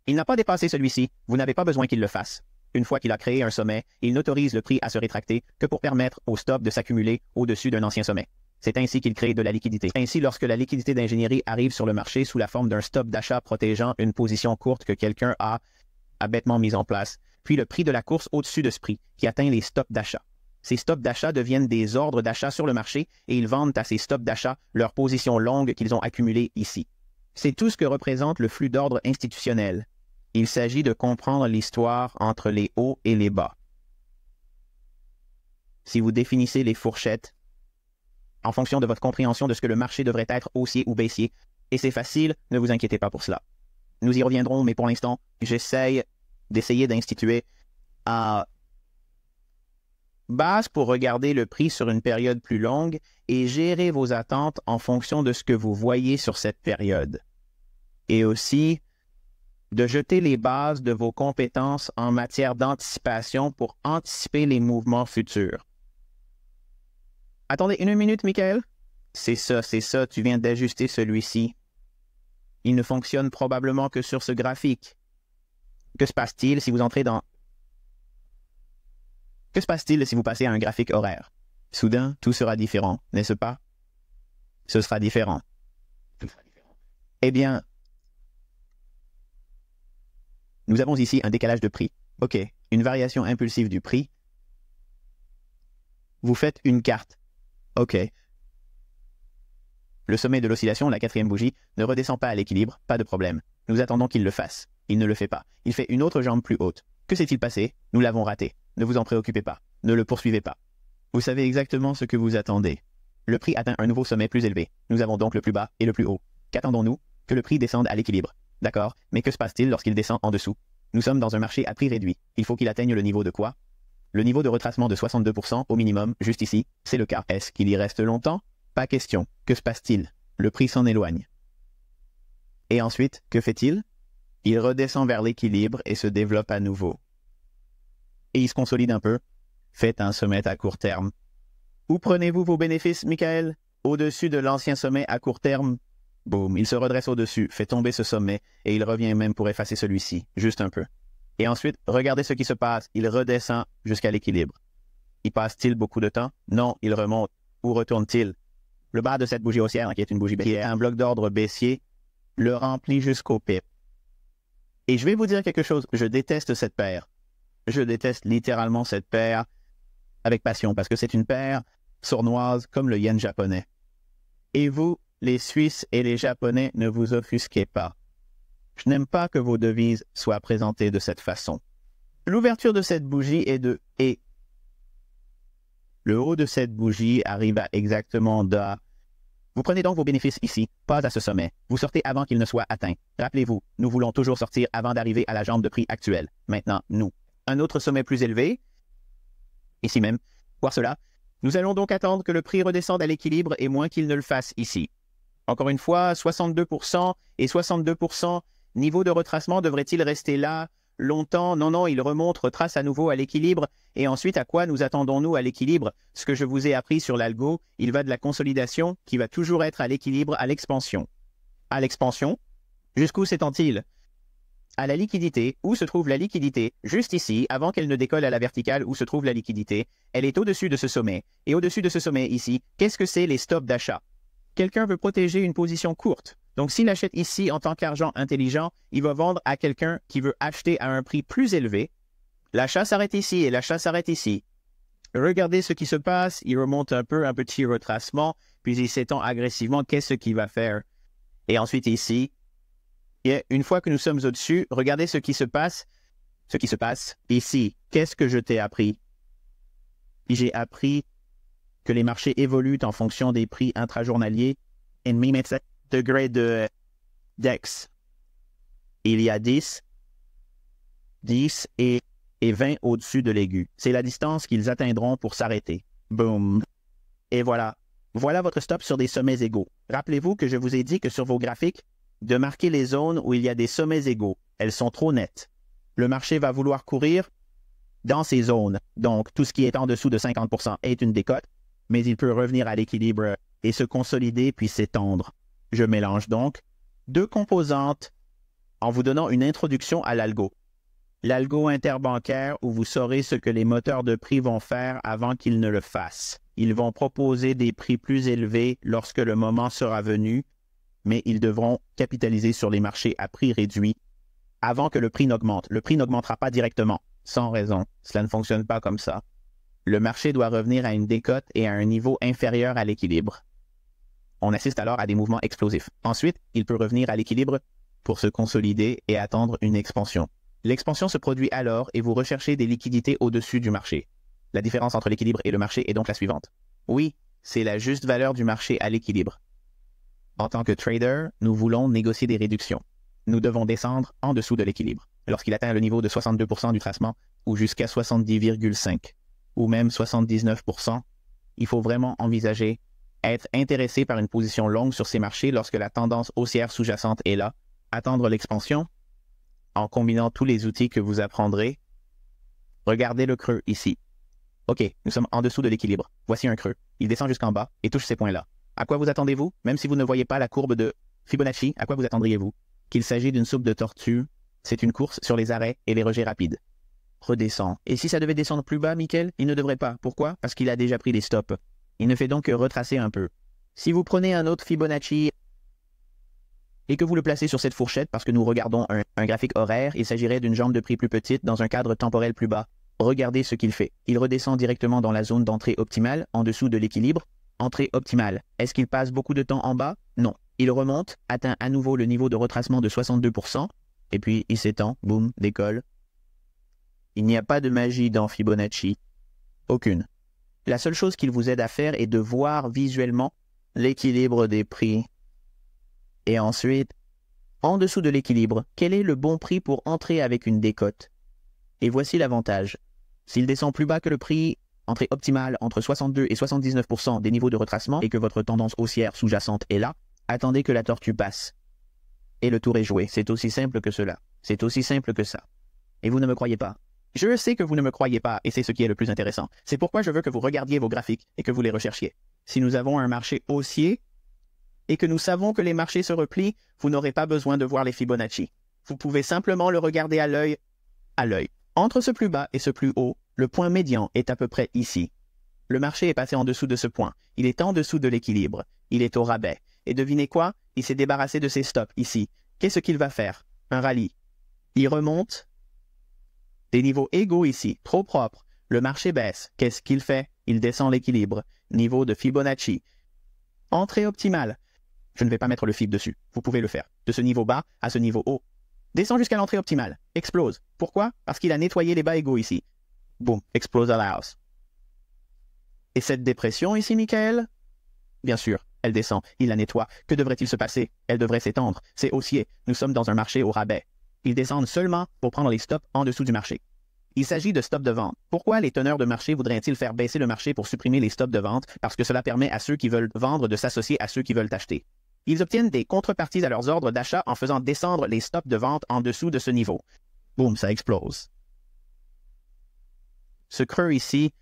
Il n'a pas dépassé celui-ci, vous n'avez pas besoin qu'il le fasse. Une fois qu'il a créé un sommet, il n'autorise le prix à se rétracter que pour permettre au stop de s'accumuler au-dessus d'un ancien sommet. C'est ainsi qu'il crée de la liquidité. Ainsi, lorsque la liquidité d'ingénierie arrive sur le marché sous la forme d'un stop d'achat protégeant une position courte que quelqu'un a bêtement mise en place, puis le prix de la course au-dessus de ce prix, qui atteint les stops d'achat. Ces stops d'achat deviennent des ordres d'achat sur le marché et ils vendent à ces stops d'achat leurs positions longues qu'ils ont accumulées ici. C'est tout ce que représente le flux d'ordre institutionnel. Il s'agit de comprendre l'histoire entre les hauts et les bas. Si vous définissez les fourchettes en fonction de votre compréhension de ce que le marché devrait être haussier ou baissier, et c'est facile, ne vous inquiétez pas pour cela. Nous y reviendrons, mais pour l'instant, j'essaye d'instituer à base pour regarder le prix sur une période plus longue et gérer vos attentes en fonction de ce que vous voyez sur cette période. Et aussi, de jeter les bases de vos compétences en matière d'anticipation pour anticiper les mouvements futurs. Attendez une minute, Michael. C'est ça, tu viens d'ajuster celui-ci. Il ne fonctionne probablement que sur ce graphique. Que se passe-t-il si vous entrez dans... Que se passe-t-il si vous passez à un graphique horaire? Soudain, tout sera différent, n'est-ce pas? Ce sera différent. Eh bien, nous avons ici un décalage de prix. OK, une variation impulsive du prix. Vous faites une carte. OK. Le sommet de l'oscillation, la quatrième bougie, ne redescend pas à l'équilibre, pas de problème. Nous attendons qu'il le fasse. Il ne le fait pas. Il fait une autre jambe plus haute. Que s'est-il passé? Nous l'avons raté. Ne vous en préoccupez pas. Ne le poursuivez pas. Vous savez exactement ce que vous attendez. Le prix atteint un nouveau sommet plus élevé. Nous avons donc le plus bas et le plus haut. Qu'attendons-nous? Que le prix descende à l'équilibre. D'accord, mais que se passe-t-il lorsqu'il descend en dessous? Nous sommes dans un marché à prix réduit. Il faut qu'il atteigne le niveau de quoi? Le niveau de retracement de 62% au minimum, juste ici, c'est le cas. Est-ce qu'il y reste longtemps? Pas question. Que se passe-t-il? Le prix s'en éloigne. Et ensuite, que fait-il? Il redescend vers l'équilibre et se développe à nouveau. Et il se consolide un peu. Faites un sommet à court terme. Où prenez-vous vos bénéfices, Michael? Au-dessus de l'ancien sommet à court terme? Boum, il se redresse au-dessus, fait tomber ce sommet, et il revient même pour effacer celui-ci, juste un peu. Et ensuite, regardez ce qui se passe, il redescend jusqu'à l'équilibre. Y passe-t-il beaucoup de temps? Non, il remonte. Où retourne-t-il? Le bas de cette bougie haussière, qui est une bougie baissière, qui est un bloc d'ordre baissier, le remplit jusqu'au pic. Et je vais vous dire quelque chose, je déteste cette paire. Je déteste littéralement cette paire avec passion, parce que c'est une paire sournoise comme le yen japonais. Et vous, les Suisses et les Japonais, ne vous offusquez pas. Je n'aime pas que vos devises soient présentées de cette façon. L'ouverture de cette bougie est de « et ». Le haut de cette bougie arrive à exactement de... Vous prenez donc vos bénéfices ici, pas à ce sommet. Vous sortez avant qu'il ne soit atteint. Rappelez-vous, nous voulons toujours sortir avant d'arriver à la jambe de prix actuelle. Maintenant, nous. Un autre sommet plus élevé, ici même. Voir cela. Nous allons donc attendre que le prix redescende à l'équilibre et moins qu'il ne le fasse ici. Encore une fois, 62% et 62%, niveau de retracement devrait-il rester là longtemps? Non, il remonte, retrace à nouveau à l'équilibre. Et ensuite, à quoi nous attendons-nous à l'équilibre? Ce que je vous ai appris sur l'algo, il va de la consolidation qui va toujours être à l'équilibre à l'expansion. À l'expansion, jusqu'où s'étend-il? À la liquidité. Où se trouve la liquidité? Juste ici, avant qu'elle ne décolle à la verticale où se trouve la liquidité. Elle est au-dessus de ce sommet. Et au-dessus de ce sommet ici, qu'est-ce que c'est les stops d'achat? Quelqu'un veut protéger une position courte. Donc, s'il achète ici en tant qu'argent intelligent, il va vendre à quelqu'un qui veut acheter à un prix plus élevé. L'achat s'arrête ici et l'achat s'arrête ici. Regardez ce qui se passe. Il remonte un petit retracement, puis il s'étend agressivement. Qu'est-ce qu'il va faire? Et ensuite ici, et une fois que nous sommes au-dessus, regardez ce qui se passe. Ce qui se passe ici. Qu'est-ce que je t'ai appris? J'ai appris que les marchés évoluent en fonction des prix intrajournaliers et degrés de DEX. Il y a 10 et 20 au-dessus de l'aigu. C'est la distance qu'ils atteindront pour s'arrêter. Boum. Et voilà. Voilà votre stop sur des sommets égaux. Rappelez-vous que je vous ai dit que sur vos graphiques, de marquer les zones où il y a des sommets égaux. Elles sont trop nettes. Le marché va vouloir courir dans ces zones. Donc, tout ce qui est en dessous de 50% est une décote, mais il peut revenir à l'équilibre et se consolider puis s'étendre. Je mélange donc deux composantes en vous donnant une introduction à l'algo. L'algo interbancaire où vous saurez ce que les moteurs de prix vont faire avant qu'ils ne le fassent. Ils vont proposer des prix plus élevés lorsque le moment sera venu, mais ils devront capitaliser sur les marchés à prix réduit avant que le prix n'augmente. Le prix n'augmentera pas directement, sans raison. Cela ne fonctionne pas comme ça. Le marché doit revenir à une décote et à un niveau inférieur à l'équilibre. On assiste alors à des mouvements explosifs. Ensuite, il peut revenir à l'équilibre pour se consolider et attendre une expansion. L'expansion se produit alors et vous recherchez des liquidités au-dessus du marché. La différence entre l'équilibre et le marché est donc la suivante. Oui, c'est la juste valeur du marché à l'équilibre. En tant que trader, nous voulons négocier des réductions. Nous devons descendre en dessous de l'équilibre. Lorsqu'il atteint le niveau de 62% du tracement ou jusqu'à 70,5% ou même 79%, il faut vraiment envisager être intéressé par une position longue sur ces marchés lorsque la tendance haussière sous-jacente est là, attendre l'expansion en combinant tous les outils que vous apprendrez. Regardez le creux ici. OK, nous sommes en dessous de l'équilibre. Voici un creux. Il descend jusqu'en bas et touche ces points-là. À quoi vous attendez-vous? Même si vous ne voyez pas la courbe de Fibonacci, à quoi vous attendriez-vous? Qu'il s'agit d'une soupe de tortue, c'est une course sur les arrêts et les rejets rapides. Redescend. Et si ça devait descendre plus bas, Mickaël? Il ne devrait pas. Pourquoi? Parce qu'il a déjà pris les stops. Il ne fait donc que retracer un peu. Si vous prenez un autre Fibonacci et que vous le placez sur cette fourchette, parce que nous regardons un graphique horaire, il s'agirait d'une jambe de prix plus petite dans un cadre temporel plus bas. Regardez ce qu'il fait. Il redescend directement dans la zone d'entrée optimale, en dessous de l'équilibre. Entrée optimale. Est-ce qu'il passe beaucoup de temps en bas? Non. Il remonte, atteint à nouveau le niveau de retracement de 62%, et puis il s'étend, boum, décolle. Il n'y a pas de magie dans Fibonacci. Aucune. La seule chose qu'il vous aide à faire est de voir visuellement l'équilibre des prix. Et ensuite, en dessous de l'équilibre, quel est le bon prix pour entrer avec une décote? Et voici l'avantage. S'il descend plus bas que le prix, entrée optimale entre 62 et 79% des niveaux de retracement et que votre tendance haussière sous-jacente est là, attendez que la tortue passe. Et le tour est joué. C'est aussi simple que cela. C'est aussi simple que ça. Et vous ne me croyez pas. Je sais que vous ne me croyez pas, et c'est ce qui est le plus intéressant. C'est pourquoi je veux que vous regardiez vos graphiques et que vous les recherchiez. Si nous avons un marché haussier et que nous savons que les marchés se replient, vous n'aurez pas besoin de voir les Fibonacci. Vous pouvez simplement le regarder à l'œil. Entre ce plus bas et ce plus haut, le point médian est à peu près ici. Le marché est passé en dessous de ce point. Il est en dessous de l'équilibre. Il est au rabais. Et devinez quoi? Il s'est débarrassé de ses stops ici. Qu'est-ce qu'il va faire? Un rallye. Il remonte. Des niveaux égaux ici, trop propres. Le marché baisse. Qu'est-ce qu'il fait? Il descend l'équilibre. Niveau de Fibonacci. Entrée optimale. Je ne vais pas mettre le Fib dessus. Vous pouvez le faire. De ce niveau bas à ce niveau haut. Descend jusqu'à l'entrée optimale. Explose. Pourquoi? Parce qu'il a nettoyé les bas égaux ici. Boum. Explose à la hausse. Et cette dépression ici, Mickaël? Bien sûr, elle descend. Il la nettoie. Que devrait-il se passer? Elle devrait s'étendre. C'est haussier. Nous sommes dans un marché au rabais. Ils descendent seulement pour prendre les stops en dessous du marché. Il s'agit de stops de vente. Pourquoi les teneurs de marché voudraient-ils faire baisser le marché pour supprimer les stops de vente? Parce que cela permet à ceux qui veulent vendre de s'associer à ceux qui veulent acheter. Ils obtiennent des contreparties à leurs ordres d'achat en faisant descendre les stops de vente en dessous de ce niveau. Boum, ça explose. Ce creux ici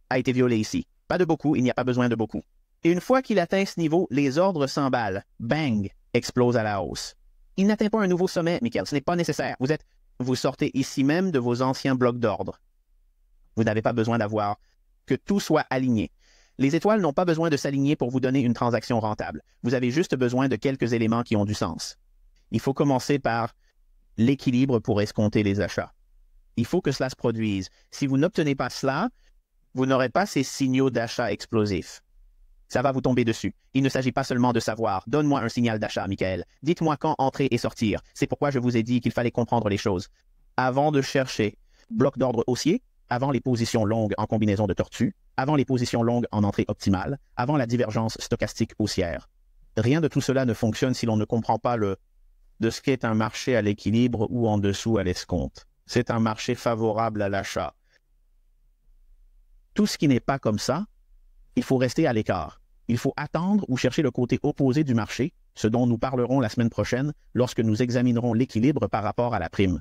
a été violé ici. Pas de beaucoup, il n'y a pas besoin de beaucoup. Et une fois qu'il atteint ce niveau, les ordres s'emballent. Bang! Explose à la hausse. Il n'atteint pas un nouveau sommet, Mickaël, ce n'est pas nécessaire. Vous sortez ici même de vos anciens blocs d'ordre. Vous n'avez pas besoin d'avoir que tout soit aligné. Les étoiles n'ont pas besoin de s'aligner pour vous donner une transaction rentable. Vous avez juste besoin de quelques éléments qui ont du sens. Il faut commencer par l'équilibre pour escompter les achats. Il faut que cela se produise. Si vous n'obtenez pas cela, vous n'aurez pas ces signaux d'achat explosifs. Ça va vous tomber dessus. Il ne s'agit pas seulement de savoir. Donne-moi un signal d'achat, Mickaël. Dites-moi quand entrer et sortir. C'est pourquoi je vous ai dit qu'il fallait comprendre les choses. Avant de chercher bloc d'ordre haussier, avant les positions longues en combinaison de tortue, avant les positions longues en entrée optimale, avant la divergence stochastique haussière. Rien de tout cela ne fonctionne si l'on ne comprend pas de ce qu'est un marché à l'équilibre ou en dessous à l'escompte. C'est un marché favorable à l'achat. Tout ce qui n'est pas comme ça, il faut rester à l'écart. il faut attendre ou chercher le côté opposé du marché, ce dont nous parlerons la semaine prochaine lorsque nous examinerons l'équilibre par rapport à la prime.